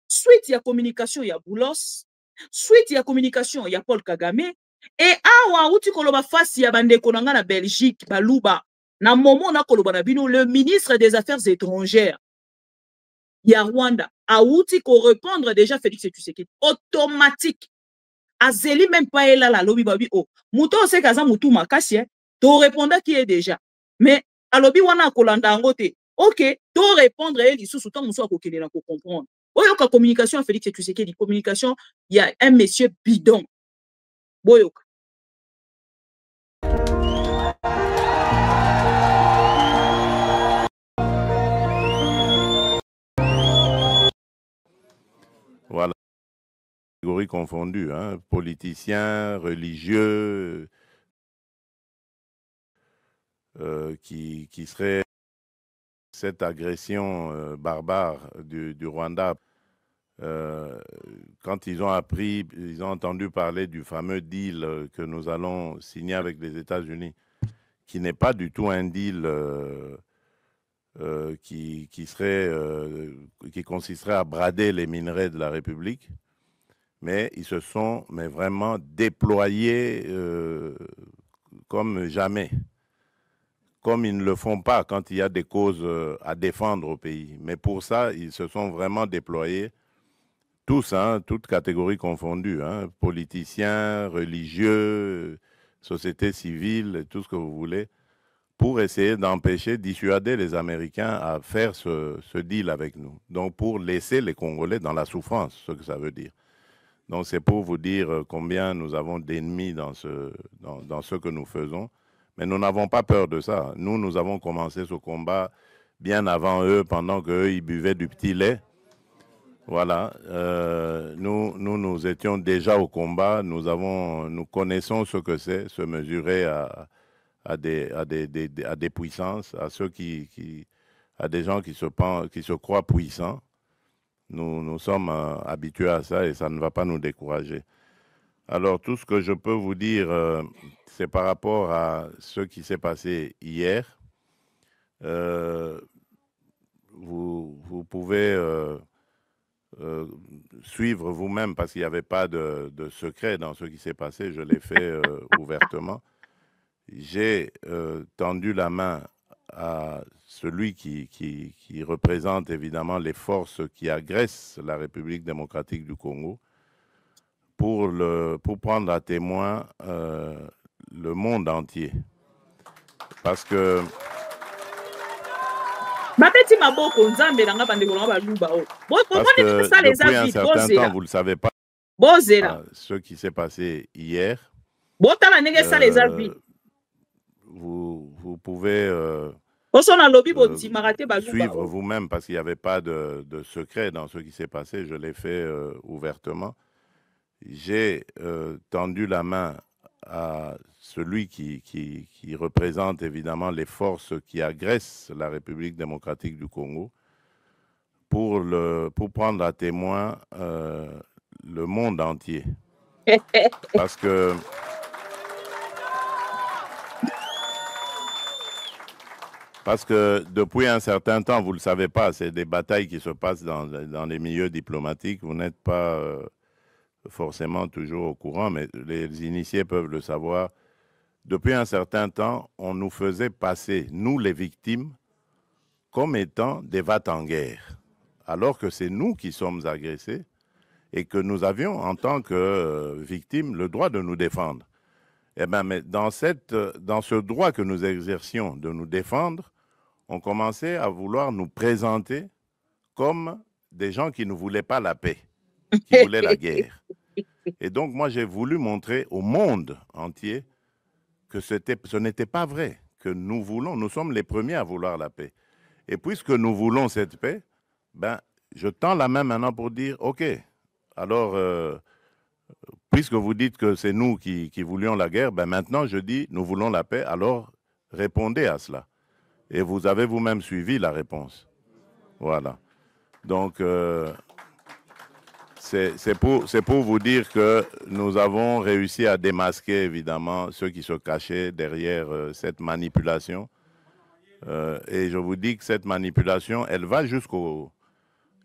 Suite ya communication ya Boulos, suite ya communication ya Paul Kagame, et awa uti koloba fasi ya bandeko nanga na Belgique, baluba, na momo na koloba na bino, le ministre des Affaires étrangères, ya Rwanda, a uti ko répondre déjà Félix Tshisekedi, automatique. Azeli même pas là la lobby babi oh muto se kaza mutu makasi to répondre qui est déjà mais a lobby wana kolanda ngote OK to répondre et lisusu tant muso akokele na ko comprendre boyoka communication Félix Tshisekedi communication il y a un monsieur bidon boyoka voilà catégories confondues, hein, politiciens, religieux, qui seraient cette agression barbare du Rwanda. Quand ils ont appris, ils ont entendu parler du fameux deal que nous allons signer avec les États-Unis, qui n'est pas du tout un deal qui consisterait à brader les minerais de la République. Mais ils se sont vraiment déployés comme jamais. Comme ils ne le font pas quand il y a des causes à défendre au pays. Mais pour ça, ils se sont vraiment déployés tous, hein, toutes catégories confondues, hein, politiciens, religieux, société civile, tout ce que vous voulez, pour essayer d'empêcher, dissuader les Américains à faire ce deal avec nous. Donc, pour laisser les Congolais dans la souffrance, ce que ça veut dire. Donc, c'est pour vous dire combien nous avons d'ennemis dans ce que nous faisons. Mais nous n'avons pas peur de ça. Nous avons commencé ce combat bien avant eux, pendant qu'eux, ils buvaient du petit lait. Voilà. Nous étions déjà au combat. Nous connaissons ce que c'est, se mesurer à des puissances, à des gens qui se croient puissants. Nous sommes habitués à ça et ça ne va pas nous décourager. Alors, tout ce que je peux vous dire, c'est par rapport à ce qui s'est passé hier. Vous pouvez suivre vous-même parce qu'il n'y avait pas de secret dans ce qui s'est passé. Je l'ai fait ouvertement. J'ai tendu la main à celui qui représente évidemment les forces qui agressent la République démocratique du Congo pour prendre à témoin le monde entier. Parce que... Parce que depuis un certain temps, vous ne le savez pas, ce qui s'est passé hier, vous pouvez suivre vous-même parce qu'il n'y avait pas de secret dans ce qui s'est passé. Je l'ai fait ouvertement. J'ai tendu la main à celui qui représente évidemment les forces qui agressent la République démocratique du Congo pour prendre à témoin le monde entier. Parce que depuis un certain temps, vous ne le savez pas, c'est des batailles qui se passent dans les milieux diplomatiques. Vous n'êtes pas forcément toujours au courant, mais les initiés peuvent le savoir. Depuis un certain temps, on nous faisait passer, nous les victimes, comme étant des va-t-en-guerre, alors que c'est nous qui sommes agressés et que nous avions, en tant que victimes, le droit de nous défendre. Eh bien, mais dans ce droit que nous exercions de nous défendre, on commençait à vouloir nous présenter comme des gens qui ne voulaient pas la paix, qui voulaient la guerre. Et donc, moi, j'ai voulu montrer au monde entier que ce n'était pas vrai, que nous sommes les premiers à vouloir la paix. Et puisque nous voulons cette paix, ben, je tends la main maintenant pour dire, OK, alors, puisque vous dites que c'est nous qui voulions la guerre, ben maintenant, je dis, nous voulons la paix, alors répondez à cela. Et vous avez vous-même suivi la réponse. Voilà. Donc, c'est pour vous dire que nous avons réussi à démasquer, évidemment, ceux qui se cachaient derrière cette manipulation. Et je vous dis que cette manipulation, elle va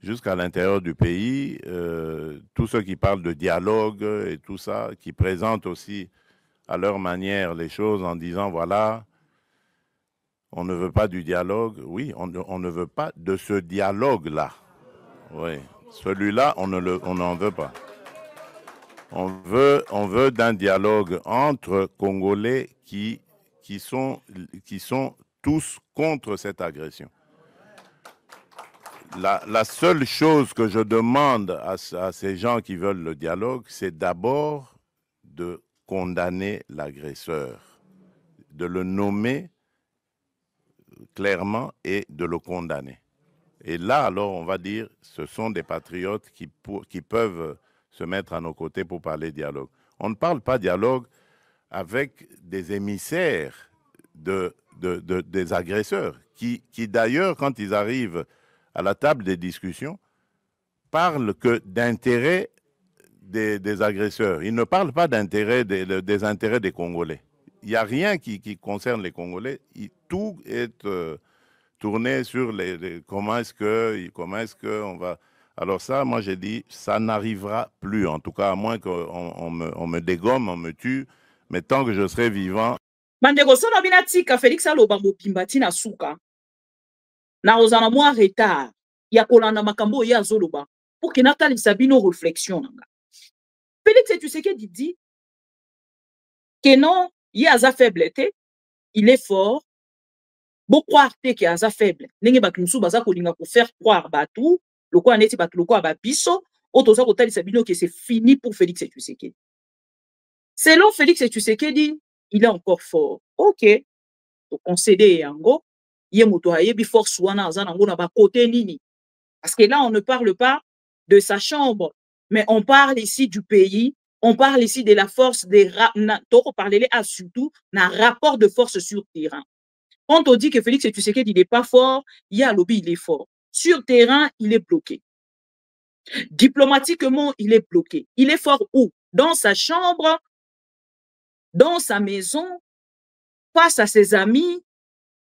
jusqu'à l'intérieur du pays. Tous ceux qui parlent de dialogue et tout ça, qui présentent aussi à leur manière les choses en disant, voilà, on ne veut pas du dialogue. Oui, on ne veut pas de ce dialogue-là. Oui. Celui-là, on n'en veut pas. On veut d'un dialogue entre Congolais qui sont tous contre cette agression. La seule chose que je demande à ces gens qui veulent le dialogue, c'est d'abord de condamner l'agresseur, de le nommer clairement et de le condamner. Et là, alors, on va dire, ce sont des patriotes qui peuvent se mettre à nos côtés pour parler dialogue. On ne parle pas dialogue avec des émissaires des agresseurs, qui d'ailleurs, quand ils arrivent à la table des discussions, parlent que d'intérêts des agresseurs. Ils ne parlent pas d'intérêts des intérêts des Congolais. Il n'y a rien qui concerne les Congolais. Tout est tourné sur comment est-ce que on va... Alors ça, moi j'ai dit, ça n'arrivera plus, en tout cas, à moins qu'on me dégomme, on me tue, mais tant que je serai vivant... Bandeko sono binatika Félix aloba mopimbati na suka. Na ozana mwa retard. Ya kolanda makambo ya zoloba. pour que Nathalie Sabino réflexion. Félix Tshisekedi dit que non, il y a faible, il est fort. Bon croire que qu'il y a faible. N'engé batumsu baza kolinga pour faire croire batou, le quoi neti batou le quoi babiso, otoza ko Nathalie Sabino que c'est fini pour Félix Tshisekedi. Selon Félix Tshisekedi, il est encore fort. OK. To concéder yango, yé moto ayebi force wana azanango na ba côté nini. Parce que là on ne parle pas de sa chambre, mais on parle ici du pays, on parle ici de la force des on parler à surtout d'un rapport de force sur terrain. Quand on dit que Félix Tshisekedi n'est pas fort, il y a lobby, il est fort. Sur terrain, il est bloqué. Diplomatiquement, il est bloqué. Il est fort où? Dans sa chambre, dans sa maison, face à ses amis,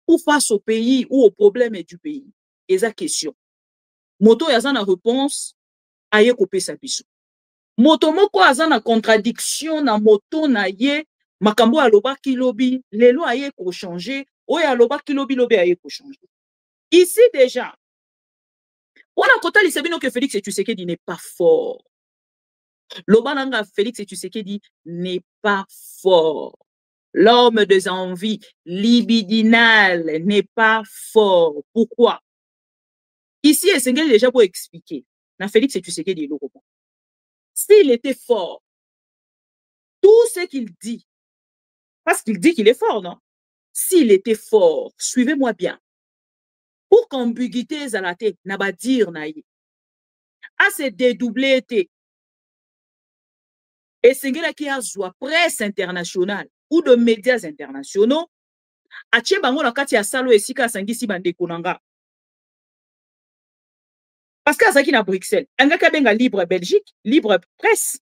ou face au pays, ou au problème du pays. Et ça question. Moto yazana réponse, aye kopé sa biso. Moto moko azana contradiction na moto na ye, makambo aloba ki lobi, lelo aye ko changer, oye aloba ki lobi lobi aye ko changer. Ici déjà, on a côté Lisabino que Félix Tshisekedi n'est pas fort. Lobananga Félix Tshisekedi n'est pas fort. L'homme des envies libidinales n'est pas fort. Pourquoi? Ici, Essengel déjà pour expliquer. Na Félix Tshisekedi le roman. S'il était fort, tout ce qu'il dit, parce qu'il dit qu'il est fort, non? S'il était fort, suivez-moi bien. Pour qu'ambiguïté à la tête, n'a pas dire naïe. À se dédoubler, Essengel qui a soit presse internationale ou de médias internationaux, a tché bango na kati ya salo esika sangisi bande konanga. Parce que ça qui na Bruxelles, anga benga libre Belgique, libre presse,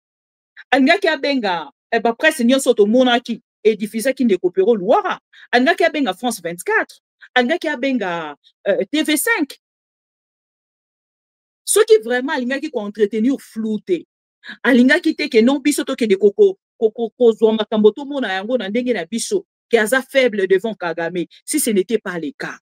anga benga presse nyonso to monaki et diffuser qui ne coopéro Loira, anga benga France 24, anga benga TV5. Ce qui vraiment alinga qui entretenir flouté, alinga qui te que non biso to que de koko zoma kamboto mona yango na ndenge na biso qui a faible devant Kagame. Si ce n'était pas le cas,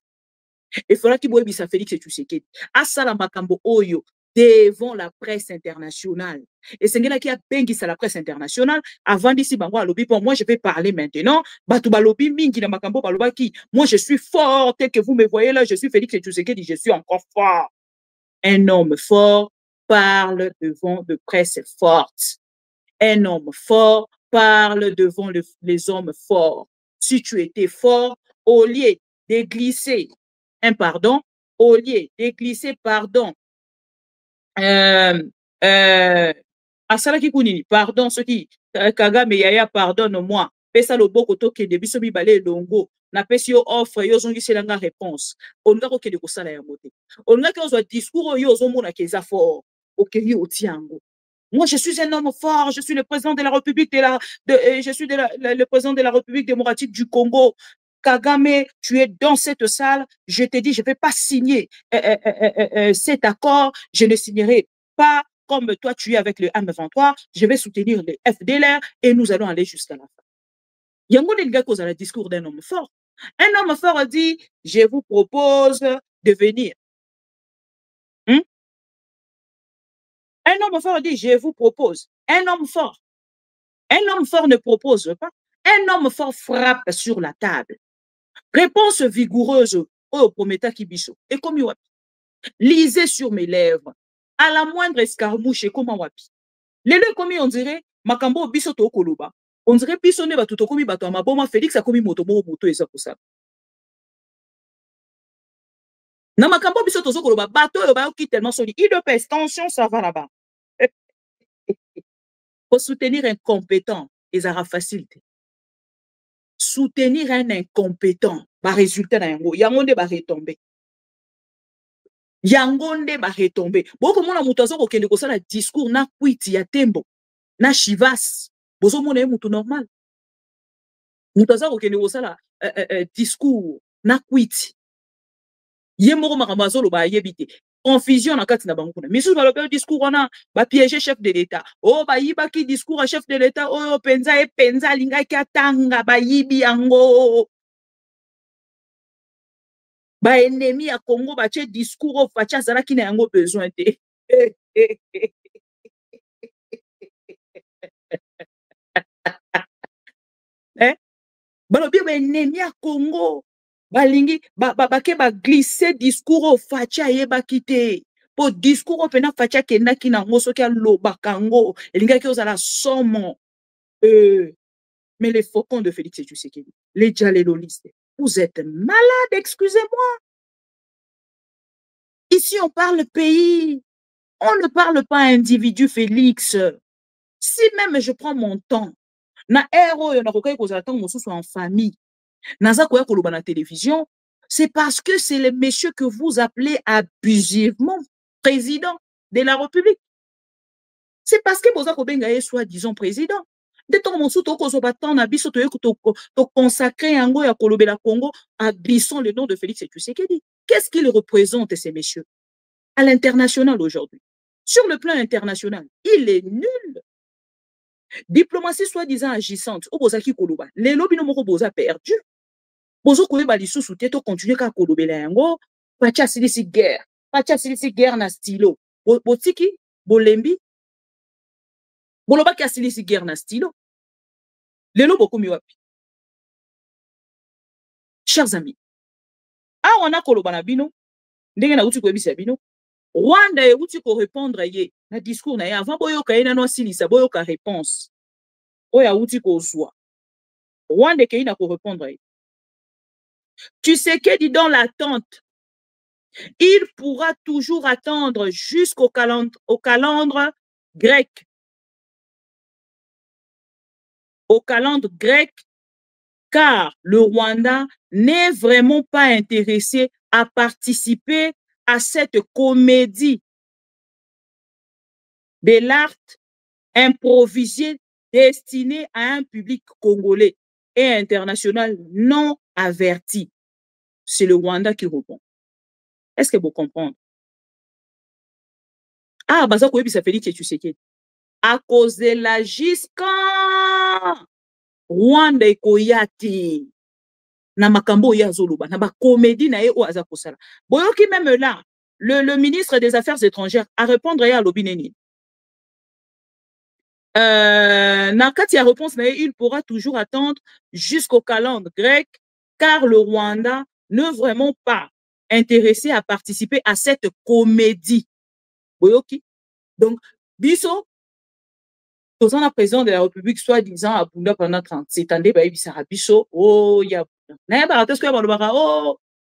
il faudra qu'il boibe sa Félix Tshisekedi. Asala makambo oyo devant la presse internationale. Et c'est là qui a bengi la presse internationale avant d'ici bango à lobby. Pour moi, je vais parler maintenant. Batouba lobby mingi na makambo baloba ki. Moi, je suis fort. Tel que vous me voyez là, je suis Félix Tshisekedi. Je suis encore fort. Un homme fort parle devant de presse forte. Un homme fort parle devant les hommes forts. Si tu étais fort, au lieu de glisser un pardon, au lieu de glisser pardon, asalaki kunini, pardon, ce qui, Kagame yaya, pardonne-moi, pesa lo boko toke de biso mibale longo, na pesi yo offre, yo zongi selanga réponse, onga koke de kosala ya mote, onga ki ozwa discours yo zomona keza fort, ok yo tiango. Moi, je suis un homme fort, je suis le président de la République je suis le président de la République démocratique du Congo. Kagame, tu es dans cette salle, je te dis, je ne vais pas signer cet accord, je ne signerai pas comme toi tu es avec le M23, je vais soutenir le FDLR et nous allons aller jusqu'à la fin. Yango le gars cause le discours d'un homme fort. Un homme fort dit, je vous propose de venir. Un homme fort dit, je vous propose. Un homme fort ne propose pas. Un homme fort frappe sur la table. Réponse vigoureuse au prometa kibiso. Et comme wapi. Lisez sur mes lèvres. À la moindre escarmouche, et comment wapi. Les deux comme on dirait, makambo biso to koloba. On dirait biso ne batuto komi bato amaboma Félix a komi moto eza kosa. Na makambo biso to koloba bato yo ba ki tellement solide. Il de pèse tension ça va là-bas. Pour soutenir un compétent, ils aura facilité. Soutenir un incompétent, ba résultat na yango, yangonde ba retomber. Yangonde ba retomber. Boko mona mutazo ko kende ko sala discours na kwiti ya tembo, na chivas. Bozo mona mutu normal. Mutazo ko kende ko sala discours na kwiti. Yemoko makambazo lo ba yebite. Confusion na kati na bango kuna. Misu ba le discours wana ba piéger chef de l'État. Oh ba yiba ki discours à chef de l'État. Oh penza e penza linga ki atanga ba yibi yango. Ba ennemi ya Congo ba che discours au facha zala ki na yango besoin te. Balobi ennemi ya Congo balingi bake glissé discours au faci ayebaki te po discours o pena faci akendaki nango soki alobaka yango elingaki ozala somo. Mais les faucons de Félix Tshisekedi, les djalelolistes, vous êtes malades, excusez-moi. Ici, on parle pays. On ne parle pas individu, Félix. Si même je prends mon temps, na héros, on a recueilli qu'on attend en famille. Naza koya koloba na télévision, c'est parce que c'est le monsieur que vous appelez abusivement président de la République. C'est parce que Boza Kobenga est soi-disant président. De ton monsu to ko sobattant na biso to consacrer yango ya kolobela Congo à glissant le nom de Félix Tshisekedi. Qu'est-ce qu'il représente ces messieurs à l'international aujourd'hui? Sur le plan international, il est nul. Diplomatie soi-disant agissante, o bozaki koloba, les lobby no moko boza perdu. Bozo koyeba lisusu te to continuer ka kolobela yango, pacha silisi guerre na stylo. Botiki bolembi boloba ki asilisi guerre na stylo. Lelo bokomi wapi? Chers amis, on a koloba na bino, ndenge na uti koyebisa bino, Rwanda e uti ko répondre ye na discours na ye avant boyoka ye na no asilisa boyoka réponse. Oya uti ko zwa. Rwanda ke ina ko répondre ye. Tu sais que dit dans l'attente, il pourra toujours attendre jusqu'au calendre grec. Au calendre grec, car le Rwanda n'est vraiment pas intéressé à participer à cette comédie de l'art improvisé destinée à un public congolais et international non averti. C'est le Rwanda qui répond. Est-ce que vous comprenez? Baza koyebisa Félix Tshisekedi. À cause de la Giscard, Rwanda ekoyati na makambo ya zoluba na ba comédie na ye o aza kosala. Boyoki même là, le ministre des Affaires étrangères a répondre à l'obineni. Na kati ya réponse na ye, il pourra toujours attendre jusqu'au calendre grec car le Rwanda n'est vraiment pas intéressé à participer à cette comédie. Boyoki. Donc biso Tozan la président de la République soi-disant à Bunda pendant 37 ans, oh, il y a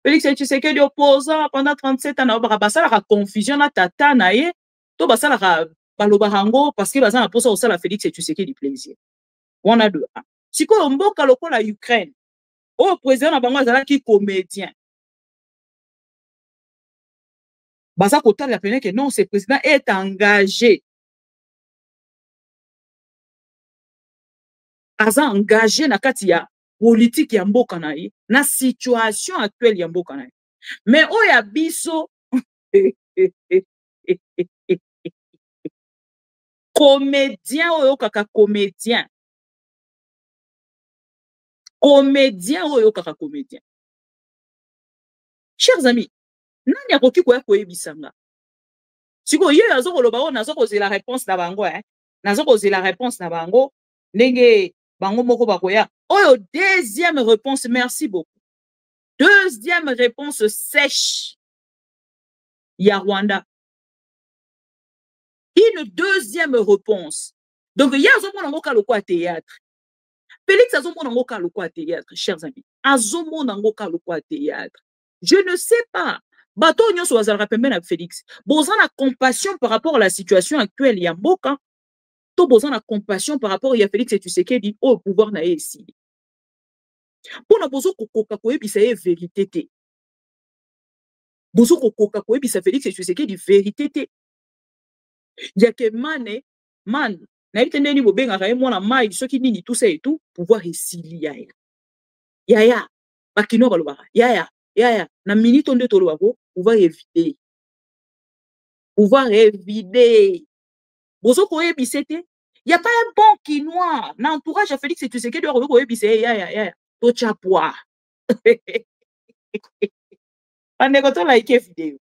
Félix Tshisekedi opposant pendant 37 ans, la confusion na tata na ye, to basala balobarango parce que bazana posa osala Félix Tshisekedi plaisir. On a deux. Si ko mboka lokola Ukraine, oh président na bango azalaki comédien. Baza kotala la peine que non, ce président est engagé. Aza engagé na kati ya politique ya mboka na ye, na situation actuelle ya mboka na ye. Mais oya biso comédien oyo kaka comédien. Comédien oyo kaka comédien. Chers amis, nani akoki koya koyebisanga? Siko ye azo koloba o nazo kozela réponse na bango nazo kozela réponse na bango ndenge bango moko bakoya. Oyo deuxième réponse, merci beaucoup. Deuxième réponse sèche. Ya Rwanda. Une deuxième réponse. Donc, il y a un théâtre. Félix a un théâtre, chers amis. Un théâtre. Je ne sais pas. Bato nyo so azal rapembe na Félix. Bozan la compassion par rapport à la situation actuelle ya mboka. To bozan la compassion par rapport à Félix et Tshisekedi au pouvoir na ici. Pour na bozo kokoka koyebisa ye vérité te. Bozo kokoka koyebisa Félix et Tshisekedi vérité te. Yake man na itende ni bobenga ka mwana mai soki nini tout ça et tout pouvoir résilier yaya bakino balobaka yaya na minute onde tolo bako pouvoir évider bozo koyebisa te. Y a pas un bon quinois na entourage à Félix et Tshisekedi doit koyebisa yaya to chapwa ande ko to like vidéo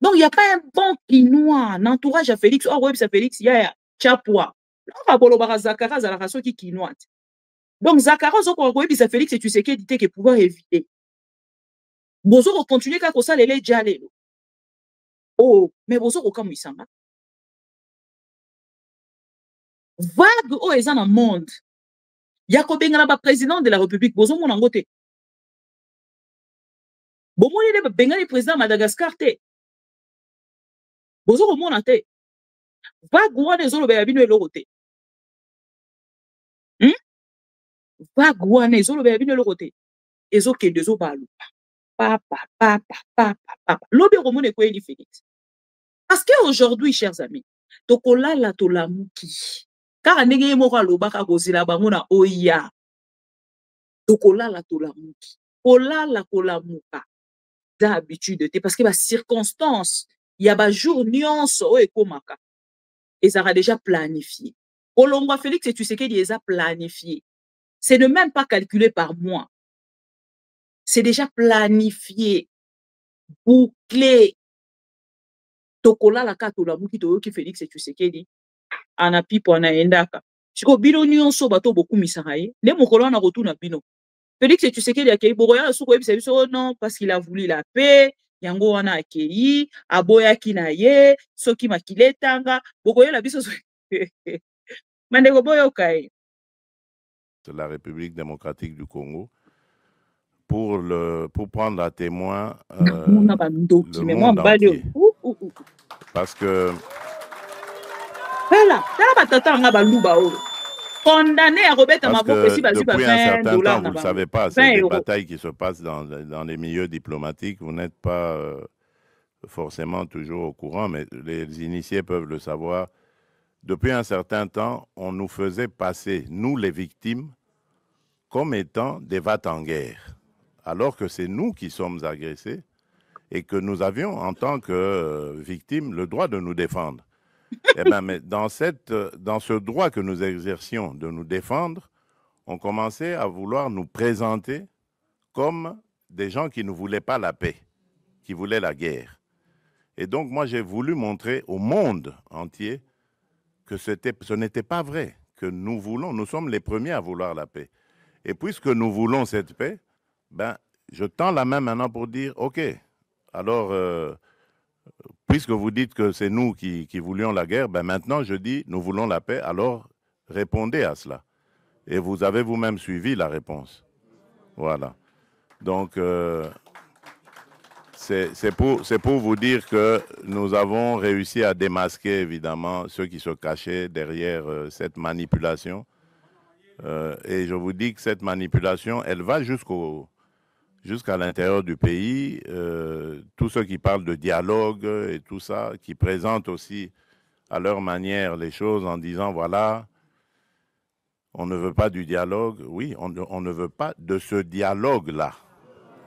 Donc, il n'y a pas un bon quinois, un entourage à Félix. Oh, oui, c'est Félix, il y a Chapua. Là, on va Zakara, la race qui quinois. Donc, Zakara, c'est Félix et tu sais qu'il dit que pouvoir éviter. Bozo va continuer quand ça les jalé. Oh, mais Bozo au comme il vague oh ils dans le monde. Yako Bengala président de la République. Bozo mon angote. Bomo le Bengali président de Madagascar te. Bozo mon ate. Vague ouane ezolo be abino elokote. Vague ouane ezolo be abino elokote. Ezo ke dezo balu. Papa. Lobe romone ko eli Félix. Parce qu'aujourd'hui, chers amis, tokola la tolamuki. Car ndenge moko alobaka kozila bango na oya. Tokola la tolamuki. Kola la kolamuka. D'habitude te parce que ba circonstance, il y a ba jour nuance o ekomaka. Et ça a déjà planifié. Olongwa Félix et tu sais qu'il les a planifié. C'est ne même pas calculé par mois. C'est déjà planifié, bouclé. Tokola la katolamuki toyoki Félix et tu sais qu'il dit. Ana pipo ana endaka. Siko bino nyonso bato boku misaraye. Ne mokolo na retour na bino. Félix et tu sais qu'il y a kei boroya suko ebisa biso non parce qu'il a voulu la paix. Yango wana akei aboya kinaye soki makiletanga bokoya la biso. Mandeko boyo kai. De la République démocratique du Congo pour prendre à témoin le monde entier. Parce que condamné à remettre ma depuis un certain temps, vous ne savez pas, c'est des batailles qui se passent dans les milieux diplomatiques. Vous n'êtes pas forcément toujours au courant, mais les initiés peuvent le savoir. Depuis un certain temps, on nous faisait passer, nous les victimes, comme étant des va-t-en-guerre, alors que c'est nous qui sommes agressés et que nous avions, en tant que victimes, le droit de nous défendre. Eh bien, mais dans ce droit que nous exercions de nous défendre, on commençait à vouloir nous présenter comme des gens qui ne voulaient pas la paix, qui voulaient la guerre. Et donc, moi, j'ai voulu montrer au monde entier que ce n'était pas vrai, que nous sommes les premiers à vouloir la paix. Et puisque nous voulons cette paix, ben, je tends la main maintenant pour dire, OK, alors, puisque vous dites que c'est nous qui voulions la guerre, ben maintenant je dis, nous voulons la paix, alors répondez à cela. Et vous avez vous-même suivi la réponse. Voilà. Donc, c'est pour vous dire que nous avons réussi à démasquer, évidemment, ceux qui se cachaient derrière cette manipulation. Et je vous dis que cette manipulation, elle va jusqu'à l'intérieur du pays. Tous ceux qui parlent de dialogue et tout ça, qui présentent aussi à leur manière les choses en disant, voilà, on ne veut pas du dialogue. Oui, on ne veut pas de ce dialogue-là.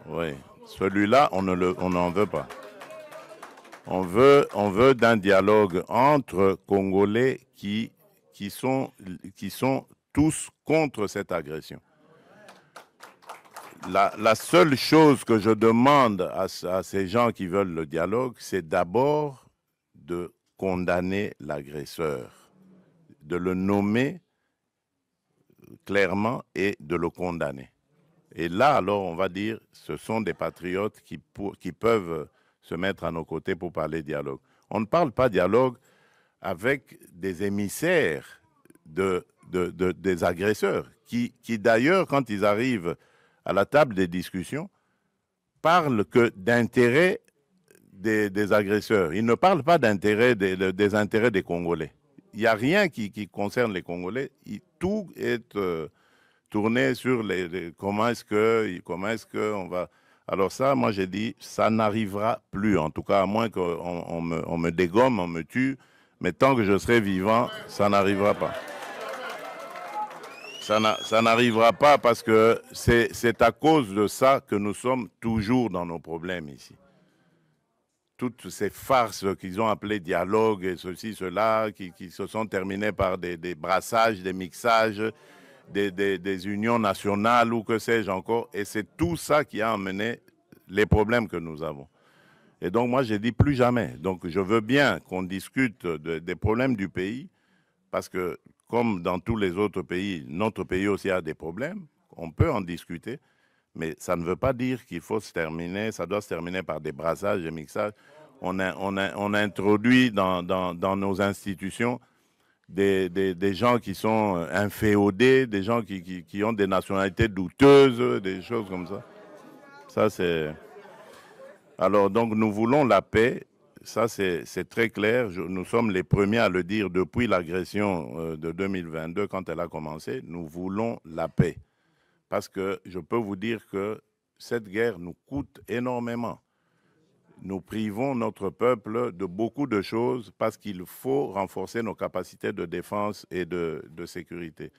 Oui. Celui-là, on n'en veut pas. On veut d'un dialogue entre Congolais qui sont tous contre cette agression. La seule chose que je demande à ces gens qui veulent le dialogue, c'est d'abord de condamner l'agresseur, de le nommer clairement et de le condamner. Et là, alors, on va dire, ce sont des patriotes qui peuvent se mettre à nos côtés pour parler dialogue. On ne parle pas dialogue avec des émissaires des agresseurs, qui d'ailleurs, quand ils arrivent à la table des discussions, parlent que d'intérêt des agresseurs. Ils ne parlent pas d'intérêt des intérêts des Congolais. Il n'y a rien qui concerne les Congolais. Tout est tourné sur comment est-ce que on va... Alors ça, moi j'ai dit, ça n'arrivera plus, en tout cas, à moins qu'on me dégomme, on me tue, mais tant que je serai vivant, ça n'arrivera pas. Ça n'arrivera pas parce que c'est à cause de ça que nous sommes toujours dans nos problèmes ici. Toutes ces farces qu'ils ont appelées dialogue et ceci, cela, qui se sont terminées par des brassages, des mixages, des unions nationales ou que sais-je encore. Et c'est tout ça qui a amené les problèmes que nous avons. Et donc, moi, j'ai dit plus jamais. Donc, je veux bien qu'on discute des problèmes du pays, parce que, comme dans tous les autres pays, notre pays aussi a des problèmes. On peut en discuter, mais ça ne veut pas dire qu'il faut se terminer, ça doit se terminer par des brassages, des mixages. On a introduit dans nos institutions des gens qui sont inféodés, des gens qui ont des nationalités douteuses, des choses comme ça. Ça, c'est... Alors, donc, nous voulons la paix. Ça, c'est très clair. Nous sommes les premiers à le dire depuis l'agression de 2022, quand elle a commencé. Nous voulons la paix. Parce que je peux vous dire que cette guerre nous coûte énormément. Nous privons notre peuple de beaucoup de choses parce qu'il faut renforcer nos capacités de défense et de sécurité.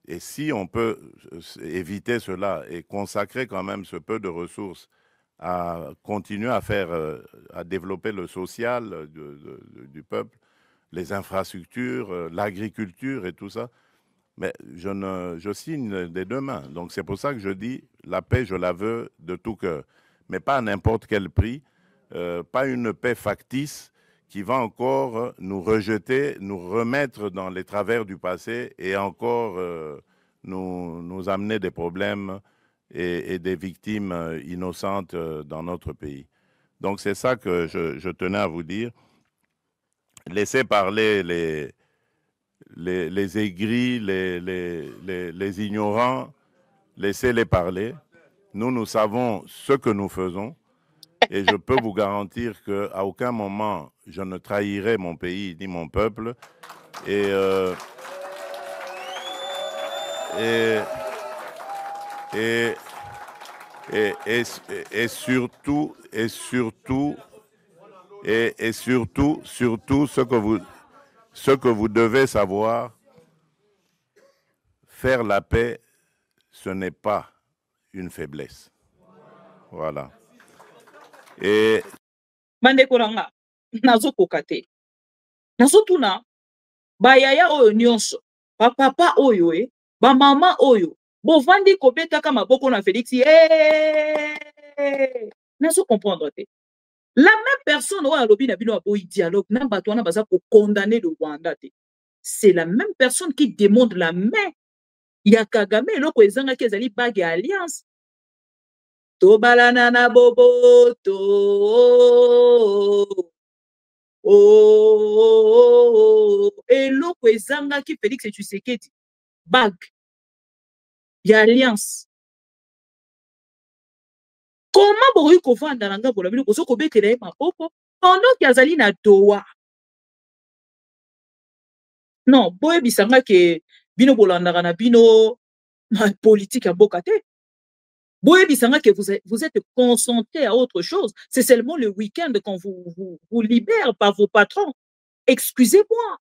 Et si on peut éviter cela et consacrer quand même ce peu de ressources à continuer à faire, à développer le social du peuple, les infrastructures, l'agriculture et tout ça, mais je signe des deux mains. Donc c'est pour ça que je dis, la paix, je la veux de tout cœur, mais pas à n'importe quel prix, pas une paix factice qui va encore nous rejeter, nous remettre dans les travers du passé et encore nous amener des problèmes et des victimes innocentes dans notre pays. Donc c'est ça que je tenais à vous dire. Laissez parler les aigris, les ignorants, laissez-les parler. Nous savons ce que nous faisons et je peux vous garantir qu'à aucun moment je ne trahirai mon pays ni mon peuple. Et surtout, ce que vous devez savoir, faire la paix, ce n'est pas une faiblesse. Voilà. Et Mandekoranga, nazo kokate. Nazo tuna, ba yaya oyo nyonso, ba papa oyo ba mama oyo, bo vandi kobeta kama boko na Félix, nazo comprendre te. La même personne oyo alobi na bino aboyi dialogue, na bato wana baza ko condamner le Rwanda te. C'est la même personne qui demande la main ya Kagame eloko ezangaki ezali bague ya alliance. Tobalana na boboto. Eloko ezangaki Félix Tshisekedi bague ya alliance. Comment boyi kovanda na ngambo na bino kozo kobekela ye maboko pendant que azali na Doha? Non, boye bisanga ke bino bolandaka na bino politique ya mboka te. Boye bisanga que vous êtes concentré à autre chose. C'est seulement le week-end quand vous libère par vos patrons. Excusez-moi.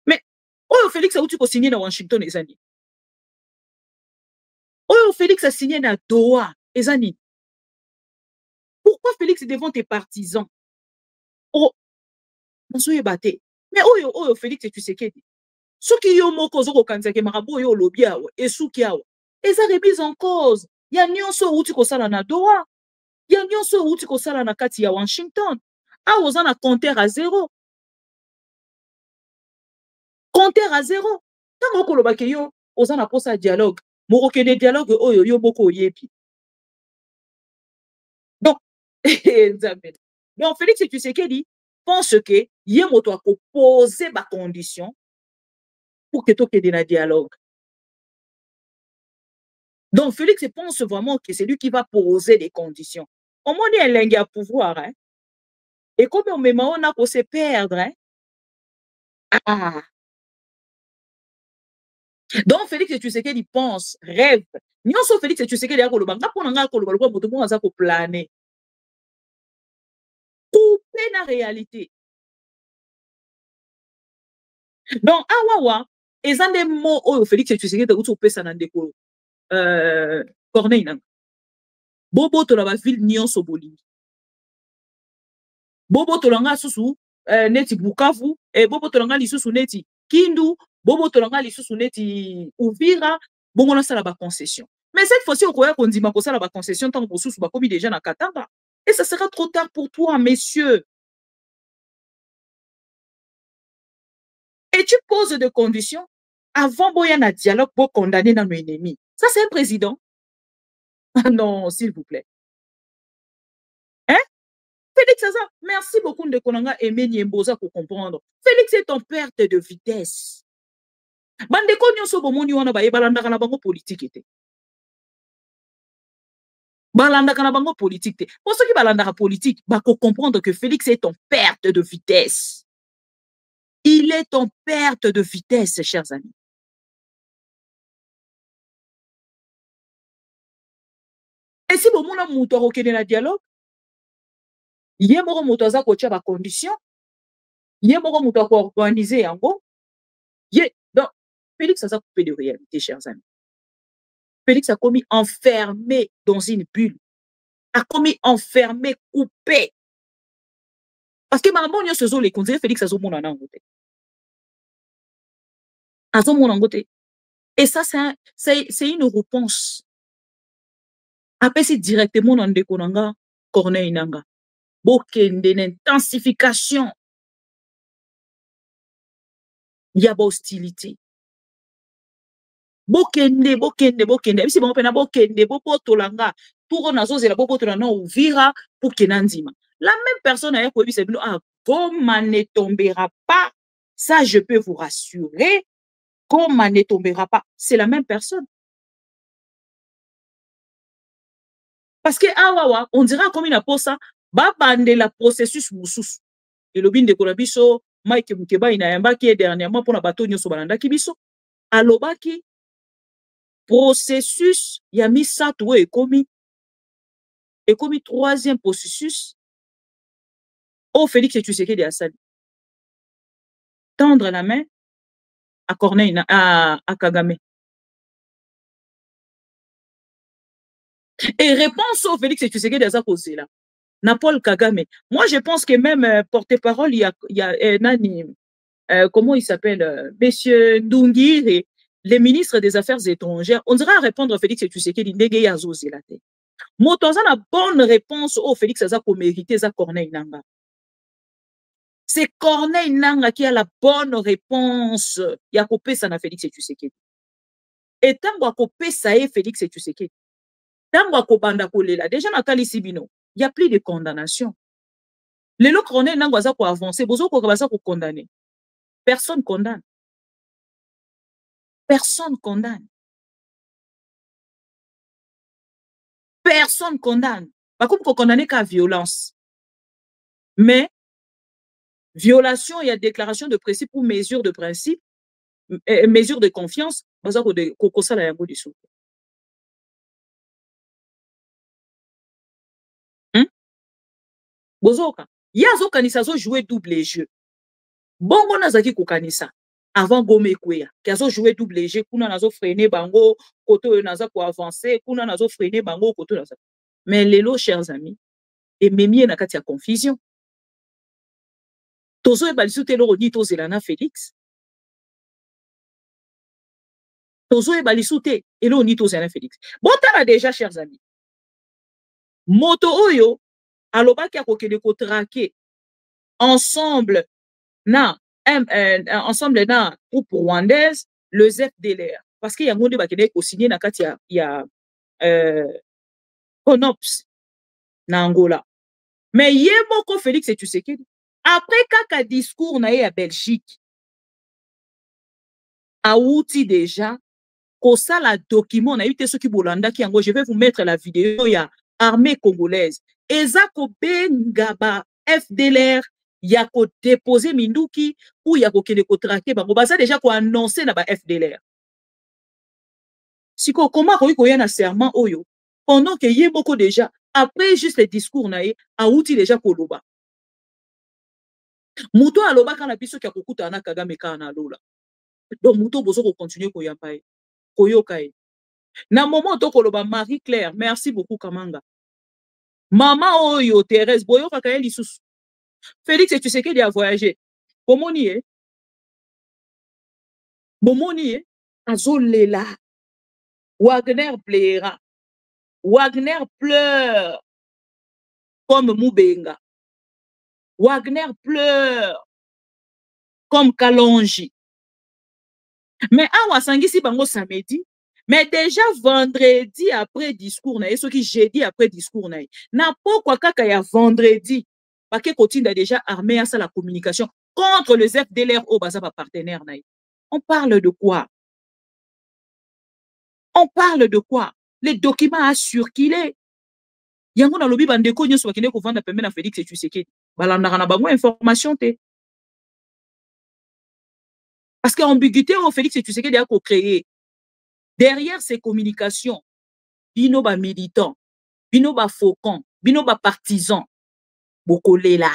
Mais oyo Félix a outi ko signer na Washington ezani. Oyo Félix a signé na Doha ezani. Pourquoi Félix devant tes partisans? Oh, nasoye bate. Mais oyo Félix Tshisekedi. Soki yo moko zoko kanzake marabu yo lobi awa esuki awa. Eza remise en cause. Ya nyonso outi ko sala na Doha. Ya nyonso outi ko sala na kati ya Washington. A oza na compteur à zéro. Compteur à zéro. Tango kolobake yo oza na posa dialogue. Moko kende dialogue oyo yo boko oyebi. Donc Félix Tshisekedi pense que yé moto a poser ba condition pour que tu aies un dialogue. Donc Félix pense vraiment que c'est lui qui va poser des conditions. Au moins il y a un pouvoir, hein? Et comme au moment on a qu'on se perdre, hein? Ah. Donc Félix Tshisekedi pense, rêve. Nous sommes Félix Tshisekedi a kolobanga pour nga kolobanga moto mo aza ko planer. Couper la réalité. Donc awawa ezande mo oyo Félix Tshisekedi utu pesa na ndeko Corneille nanga. Bobo to la ba ville nyonso bolingi. Bobo to langa susu neti Bukavu et bobo to langa lisusu neti Kindu, bobo to langa lisusu neti Uvira, bongo na sala ba concession. Mais cette fois-ci, on croit qu'on dit que ça la concession tant pour sous commis déjà na Katanga. Et ça sera trop tard pour toi, messieurs. Et tu poses des conditions avant boya na dialogue pour condamner nos ennemis. Ça, c'est un président. Ah non, s'il vous plaît. Hein? Félix Aza, merci beaucoup de Konanga et Niemboza pour comprendre. Félix est en perte de vitesse. Bande konyoso bomoni wana ba yebalanda na bango politique était. Balanda na bango politique te. Pour ceux qui balanda politique, ba ko comprendre que Félix est en perte de vitesse. Il est en perte de vitesse, chers amis. Et si bomona muto rokene na dialogue, yé moko muto aza ko tia ba condition, yé moko muto ko organiser yango. Yé donc Félix a coupé de réalité, chers amis. Félix a commis enfermé dans une bulle. A commis enfermé, coupé. Parce que maman yo se zo les conseillers Félix a zo mona na ngote. A zo mona ngote. Et ça c'est une réponse. Après c'est directement dans ndeko nanga Corneille Nanga. Bokende intensification. Il y a hostilité. Bokende. Si bon pena bokende, bopotolanga, pour nazo zela bopotolanga ouvira pour kenanzima. La même personne a dit c'est ah, Goma ne tombera pas. Ça, je peux vous rassurer. Goma ne tombera pas. C'est la même personne. Parce que ah, on dira comme il a pour ça, babande la processus moussus. Et le bin de Kolabiso, Mike Mukeba inayamba qui est dernièrement pour la bateau nyoso balanda kibiso. Alobaki processus ya misato et commis troisième processus au Félix et Tshisekedi Assali. Tendre la main à Corneille à Kagame. Et réponse au Félix et Tshisekedi Assali là. Na Paul Kagame. Moi je pense que même porte-parole il y a Nani comment il s'appelle monsieur Ndungi et les ministres des Affaires étrangères, on dira répondre à Félix et Tshisekedi ndenge ya zozela te. Motonza na bonne réponse au Félix Aza ko mériter za Corneille Nanga. C'est Corneille Nanga qui a la bonne réponse. Ya ko pesa na Félix et Tshisekedi. Et tango ko pesa e Félix et Tshisekedi. Tango ko banda ko lela déjà na tali sibino, il y a plus de condamnation. Lelo Corneille Nanga aza ko avancer, bozo ko baza ko condamner. Personne condamne. Personne condamne. Personne condamne. Pas comme qu'on condamne qu'à violence. Mais, violation, il y a déclaration de principe ou mesure de principe, mesure de confiance, Bozoka. Yazo kanisa zo jouer double jeu. Bongo nazaki ko kanisa. Avant Gome Kwea, qui a joué double jeu, kuna nazo freiner bango, koto naza ko avancer, kuna nazo freiner bango, koto naza. Mais lelo, chers amis, et memie na kati ya confusion. Tozo e balisu te loro ni tozelana Félix. Tozo e balisu te et loro ni tozelana Félix. Bon, t'as déjà, chers amis. Moto oyo, alobaki akokende ko traquer ensemble na ensemble na groupe rwandaise le ZFDLR parce qu'il y a un monde qui a signé na kati ya CONOPS na Angola. Mais yemoko Félix et Tshisekedi après kaka discours na ya Belgique a outi déjà ko sala document na yute soki bolanda ki yango je vais vous mettre la vidéo ya armée congolaise ezako bengaba FDLR ya ko déposer minduki ou ya ko kende ko traquer bango baza déjà ko annoncer na ba FDLR. Siko comment ko y na serment oyo pendant que yemoko déjà après juste les discours na ye a outi déjà ko loba. Muto aloba kana biso kya kokuta na Kagame kana lola. Donc muto bozo ko continuer ko yampa ko yokai. Na moment to ko loba Marie Claire, merci beaucoup Kamanga. Maman oyo Thérèse boyo kaka lisusu. Félix et Tshisekedi a voyagé. Bomoni azolela. Wagner plaira. Wagner pleure comme Moubenga. Wagner pleure comme Kalonji. Mais awa sangisi bango samedi, mais déjà vendredi après discours na ce qui jeudi après discours na pourquoi kaka ya vendredi parce que Kotinda déjà armé à ça la communication contre les FDLR au bazaba partenaire na. On parle de quoi? On parle de quoi? Les documents à circuler. Yango na lobi bandeko nyoso bakende ko vanda pembe na Félix Tshisekedi. Balandaka na bango information te. Parce que ambiguïté au Félix Tshisekedi a co-créé. Derrière ces communications, bino ba militants, bino ba faucons, bino ba partisans, bokolé là.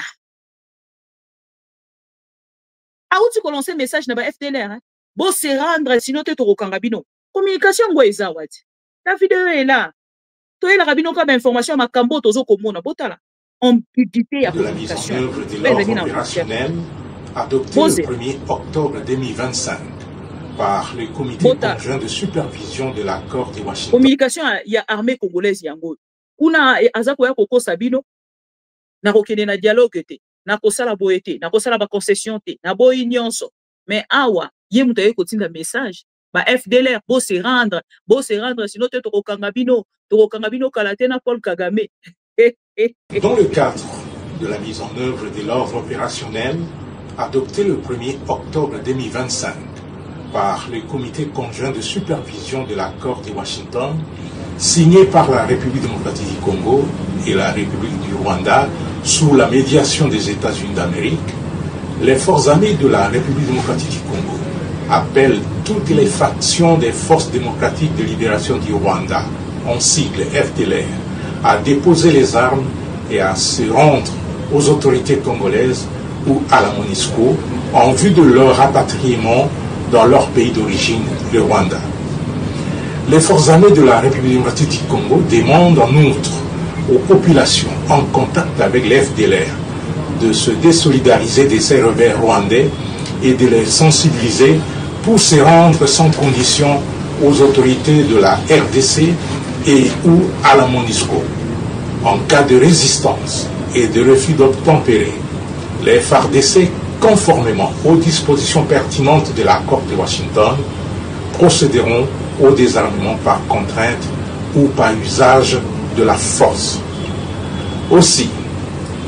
A où tu commences un message na ba FDLR, hein? Bo se rendre sinon te tokanga bino. Communication ngo ezawati. La vidéo est là. Toi la rabino comme information makambo tozo komona botala. Ambiguïté à communication. Opérationnel adopté le 1er octobre 2025 par le comité conjoint de supervision de l'accord de Washington. Communication il y a armée congolaise yango. Kuna azako ya koko sabino na kokene na dialogue te, na kosala boyete, na kosala ba concession te, na boyi nyonso. Mais awa ye mutaye kotinda message ba FDLR bo se rendre sinon te tokanga bino kalate na Paul Kagame. Dans le cadre de la mise en œuvre de l'ordre opérationnel adopté le 1er octobre 2025 par le comité conjoint de supervision de l'accord de Washington, signé par la République démocratique du Congo et la République du Rwanda sous la médiation des États-Unis d'Amérique, les forces armées de la République démocratique du Congo appellent toutes les factions des forces démocratiques de libération du Rwanda, en sigle FDLR, à déposer les armes et à se rendre aux autorités congolaises ou à la MONUSCO en vue de leur rapatriement dans leur pays d'origine, le Rwanda. Les forces armées de la République démocratique du Congo demandent en outre aux populations en contact avec les FDLR de se désolidariser des ces rebelles rwandais et de les sensibiliser pour se rendre sans condition aux autorités de la RDC et ou à la MONUSCO. En cas de résistance et de refus d'obtempérer, les FARDC, conformément aux dispositions pertinentes de l'accord de Washington, procéderont au désarmement par contrainte ou par usage de la force. Aussi,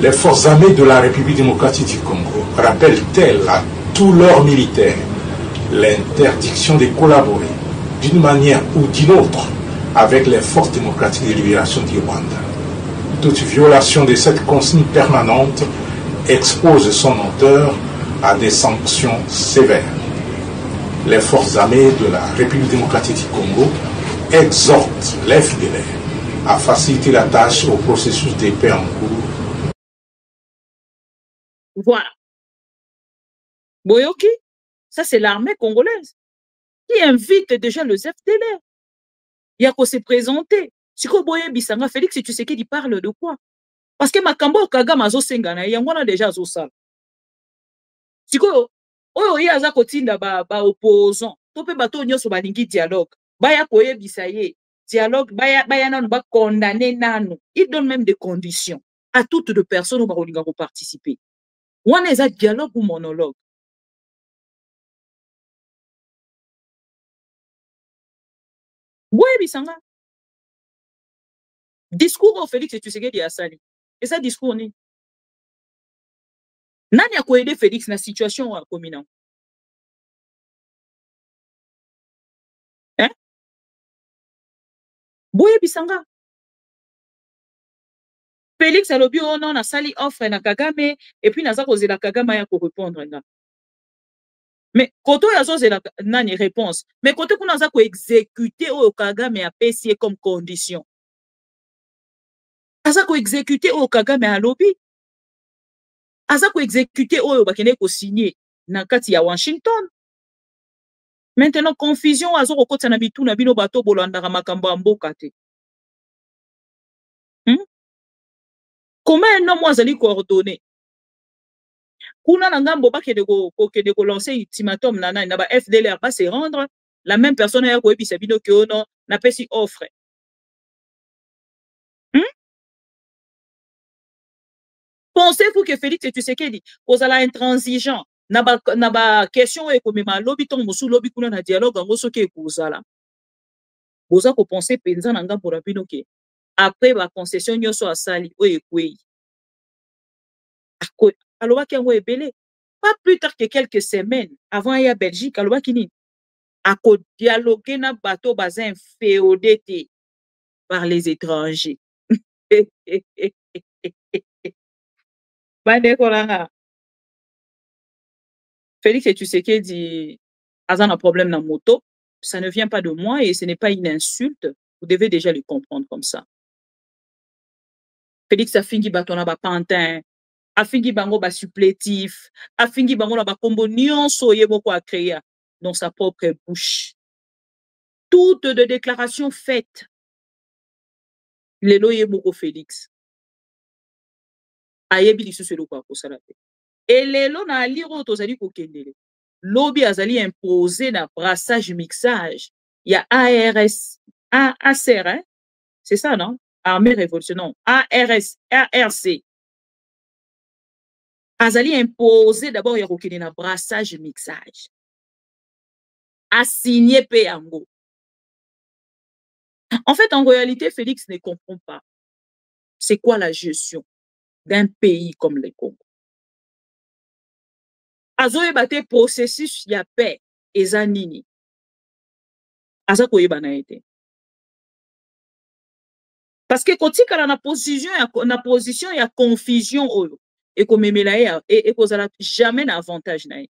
les forces armées de la République démocratique du Congo rappellent-elles à tous leurs militaires l'interdiction de collaborer d'une manière ou d'une autre avec les forces démocratiques de libération du Rwanda. Toute violation de cette consigne permanente expose son auteur à des sanctions sévères. Les forces armées de la République démocratique du Congo exhortent les FDLR à faciliter la tâche au processus de paix en cours. Voilà. Boyoki, ça c'est l'armée congolaise qui invite déjà le FDLR. Il y a qu'à se présenter. Si ko boye bisanga Félix Tshisekedi parle de quoi? Parce que makambo Kagame azosengana yangwana déjà azosala. Siko oyo ye aza kotinda ba opposant to pe bato nyonso balingi dialogue baya koyebisa ye dialogue baya nanu ba condamner nanu. Il donne même des conditions à toutes les personnes qui vont participer. Wana eza dialogue ou monologue? Boye bisanga discours au Félix Tshisekedi asali. Et ça discours ni nani a koyede Félix na situation à communant? Hein? Boye bisanga. Félix a lobi on a sali offre na Kagame et puis naza kozela Kagame ya ko répondre nga. Mais koto yazo zela nani réponse. Mais koto kuna naza ko exécuter o Kagame a payé comme condition. Aza ko exécuter o Kagame a lobby. Aza ko exécuter o bakene ko signer na kati ya Washington. Maintenant confusion azo ko kota na bitu na bino bato bolandaka makambo ya mboka te. Comment un homme azali coordonné? Kuna na ngambo bakede ko lancer ultimatum na ba FDLR pas se rendre, la même personne ya ko ebisa bino ke ono na pesi offre. Pensez-vous que Félix Tshisekedi ozala intransigeant na ba question e komema lobi ton mosu lobi kuna na dialogue ngo soki ekozala. Boza ko penser penza na ngambo na bino ke après ba concession nyonso asali o ekwei. Alobaki yango ebele. Pas plus tard que quelques semaines avant ya Belgique alobaki ni ako dialoguer na bateau bazin féodé te par les étrangers. Bande kolanga. Félix Tshisekedi a un problème dans moto. Ça ne vient pas de moi et ce n'est pas une insulte. Vous devez déjà le comprendre comme ça. Félix a fingi batona ba pantin, a fingi bango ba supplétif, a fingi bango la ba combo nyonso yeboko a créé dans sa propre bouche. Toutes de déclarations faites. Lelo yeboko Félix. Ayebi lisusu eloko akosala te. Et lelo na liro tozali kokendele. Lobby azali imposé na brassage mixage. Il y a ARS, ACR, hein? C'est ça, non? Armée Révolution, non. ARC. Azali imposé d'abord, il y a un brassage mixage. Assigné Péango. En fait, en réalité, Félix ne comprend pas c'est quoi la gestion d'un pays comme le Congo. Azoye bate processus ya paix eza nini. Aza koyeba na ete. Parce que kotika na position ya confusion oyo et komemela ya et kozala jamais na avantage na ye.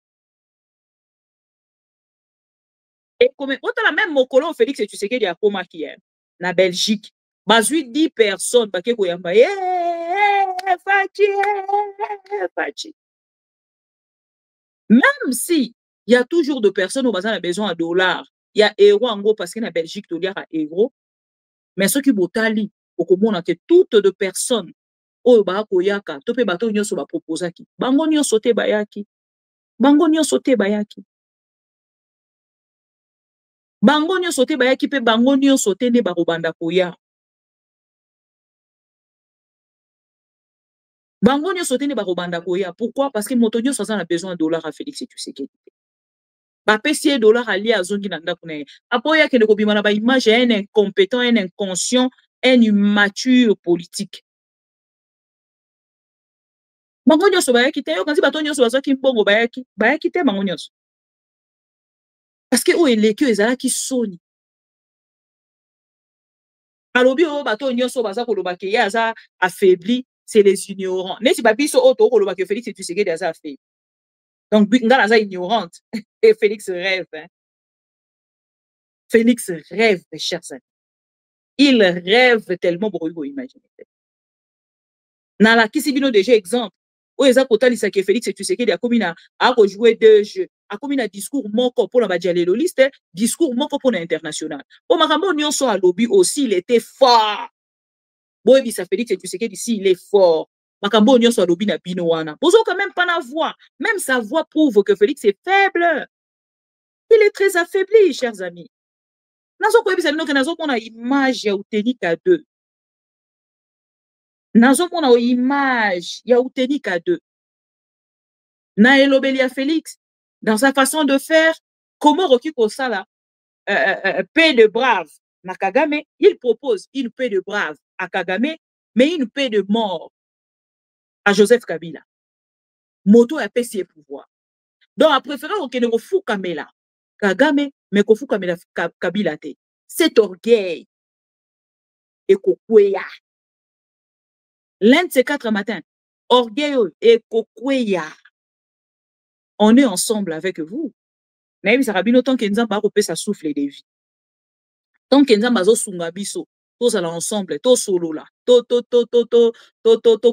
Et comme autant même mokolo Félix Tshisekedi a komaki hier na Belgique. Bazui 10 personnes bake koyamba Fachi. Même si il y a toujours de personnes où on a besoin de dollars, il y a euros en gros parce que la Belgique il y a euros, mais ce qui botali au komona que toutes de personnes au ba koyaka to pe bato nyonso ba proposa ki bango nyonso te bayaki bango nyonso te bayaki bango nyonso te bayaki pe bango nyonso te ne ba kobanda koya bango nyonso te ne ba kobanda koya. Pourquoi? Parce que moto nyonso a besoin de dollars à Félix Tshisekedi. Ba pesi dollars ali azongi na ndako na ye apoya ke ne ko bimana ba image un incompétent, un inconscient, un immature politique. Bango nyonso bayaki te yo kanzi bato nyonso bazaki mbongo bayaki te bango nyonso. Parce que o eleki ezalaki soni. Alobi o bato nyonso baza koloba ke ya aza affaibli, c'est les ignorants. Neti babiso o to koloba ke Félix Tshisekedi aza affaibli. Donc ngala aza ignorante et Félix rêve. Hein? Félix rêve, mes chers amis. Il rêve tellement pour vous imaginer. Nala kisi bino déjà exemple. O eza kotalisa ke Félix Tshisekedi a komi na a jouer deux jeux. A komi na discours moko pour la badialelo liste, discours moko pour l'international. O makambo nyonso a lobby aussi il était fort. Boy bisa Félix Tshisekedi si il est fort. Makambo nyonso a lobby na bino wana. Bozo quand même pas na voix. Même sa voix prouve que Félix est faible. Il est très affaibli, chers amis. Nazo ko bisa bino ke nazo pona image ya uteni ka 2. Nazo pona image ya uteni ka 2. Na elobeli ya Félix dans sa façon de faire, comment Roki Kosala paix de brave na Kagame, il propose une paix de brave à Kagame, mais une paix de mort à Joseph Kabila. Moto a payé ses pouvoirs. Donc, à préférer qu'il ne fou Kamela, Kagame, mais qu'il fou Kamela Kabila te. Cet orgueil et Kokweya. L'un de ces 4 matins, orgueil et Kokweya. On est ensemble avec vous. Mais ça rabino tant que nzamba ko pesa souffle de vie. Tant que nzamba zo sunga biso, tous allons ensemble, tous solo là, to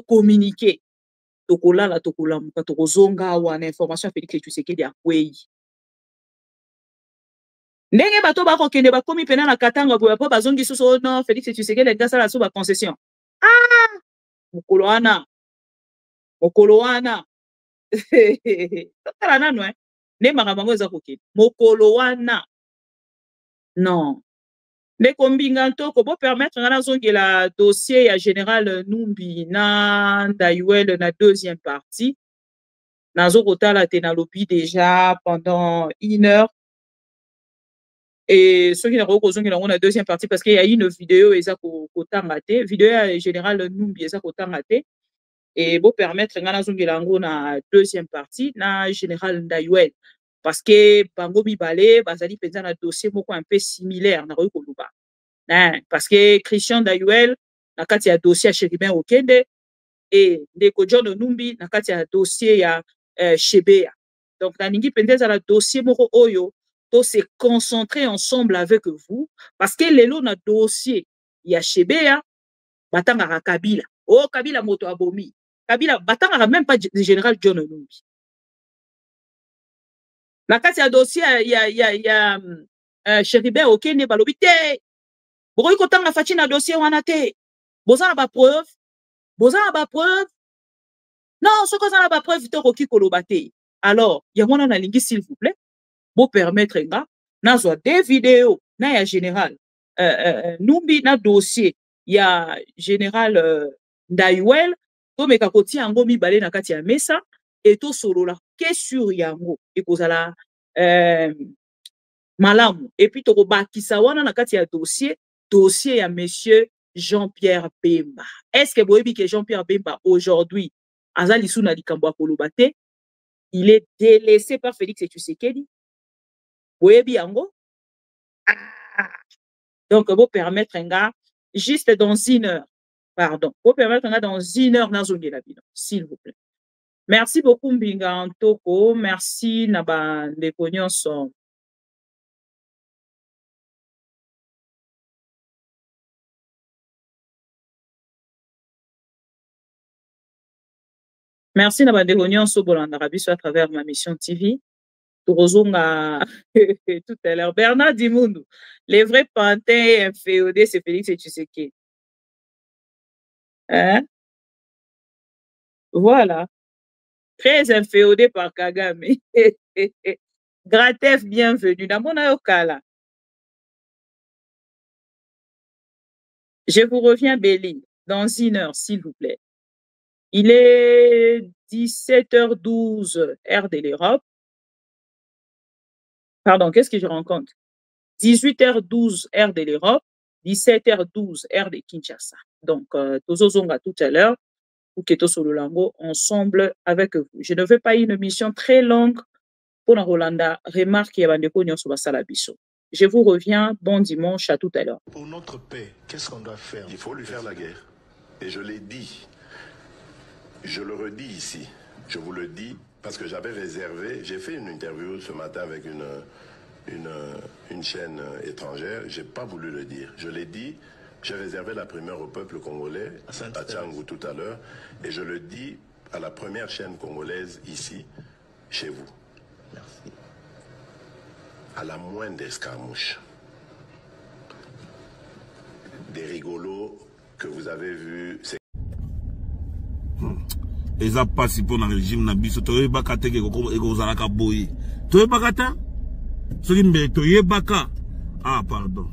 communiquer. To kolala to kolamuka to kozonga wana information Félix Tshisekedi akwei. Ndenge bato ba kokende ba komi pena na Katanga boya po bazongi soso non Félix Tshisekedi ngasala so ba concession. Ah! Mokolo wana. Tokala nano ne makambo eza kokende. Mokolo wana. Non. Les combinanto pour permettre la dossier à général Numbi na Ndayouel na deuxième partie. Nazo Kotala Tenalobi déjà pendant 1 heure. Et ceux qui n'ont pas la deuxième partie parce qu'il y a une vidéo et ça maté vidéo général Numbi et ça maté et pour permettre la deuxième partie na général Ndayouel parce que bango mibale bazali penza na dossier moko un peu similaire na koluba parce que Christian Ndayouel na kati ya dossier ya Chéribin Okende et ndeko John Numbi na kati ya dossier ya Chebea donc na ningi penza la dossier moko oyo to se concentrer ensemble avec vous parce que lelo na dossier ya Chebea batanga Kabila oh Kabila moto abomi Kabila batanga même pas le général John Numbi na kati ya dossier ya Chéribin Okende balobi te bokoki kotanga faci na dossier wana te bozala ba preuve non soki ozala ba preuve te okoki koloba te alors yango wana nalingi s'il vous plaît bo permettre nga nazwa des vidéos na ya général Numbi na dossier ya général Ndayouel to meka kotia yango mibale na kati ya mesa et to solola ke sur yango ekozala malamu et puis to bakisa wana na kati ya dossier ya monsieur Jean-Pierre Bemba. Est-ce que vous savez que Jean-Pierre Bemba aujourd'hui azali suna likambo koloba te il est délaissé par Félix Tshisekedi? Boyebi yango donc vous permettre un gars juste dans 1 heure pardon vous permettre un gars dans 1 heure na zongi la bino s'il vous plaît. Merci beaucoup Mbinga Antoko, merci na ba ndeko nyonso. Merci na ba ndeko nyonso bolanda biso à travers ma mission TV. Torozonga tout à l'heure Bernard Dimundu, les vrais pantins inféodés c'est Félix Tshisekedi. Hein? Voilà. Très inféodé par Kagame. Gratef, bienvenue. Dans mon ayokala. Je vous reviens, Béline, dans 1 heure, s'il vous plaît. Il est 17h12, heure de l'Europe. Pardon, qu'est-ce que je rencontre? 18h12, heure de l'Europe. 17h12, heure de Kinshasa. Donc, Tozozonga tout à l'heure. Ou Keto Sololango, ensemble avec vous. Je ne veux pas une émission très longue pour la Rolanda. Remarque sur Basalabiso. Je vous reviens. Bon dimanche, à tout à l'heure. Pour notre paix, qu'est-ce qu'on doit faire? Il faut lui faire la guerre. Et je l'ai dit. Je le redis ici. Je vous le dis parce que j'avais réservé. J'ai fait une interview ce matin avec une chaîne étrangère. Je n'ai pas voulu le dire. Je l'ai dit. J'ai réservé la primeur au peuple congolais, à Tchangou tout à l'heure, et je le dis à la première chaîne congolaise ici, chez vous. Merci. À la moindre escarmouche, des rigolos que vous avez vus. Ils ont participé dans le régime Nabiso. Tu es bakate que vous avez boyi. Tu es bakata? Tu es baka. Ah, pardon.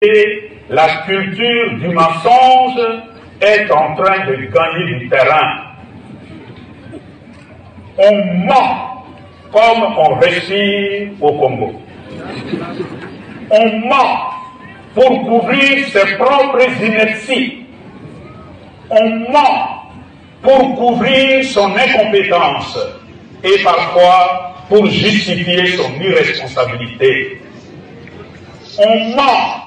Et la culture du mensonge est en train de gagner du terrain. On ment comme on respire au Congo. On ment pour couvrir ses propres inerties. On ment pour couvrir son incompétence et parfois pour justifier son irresponsabilité. On ment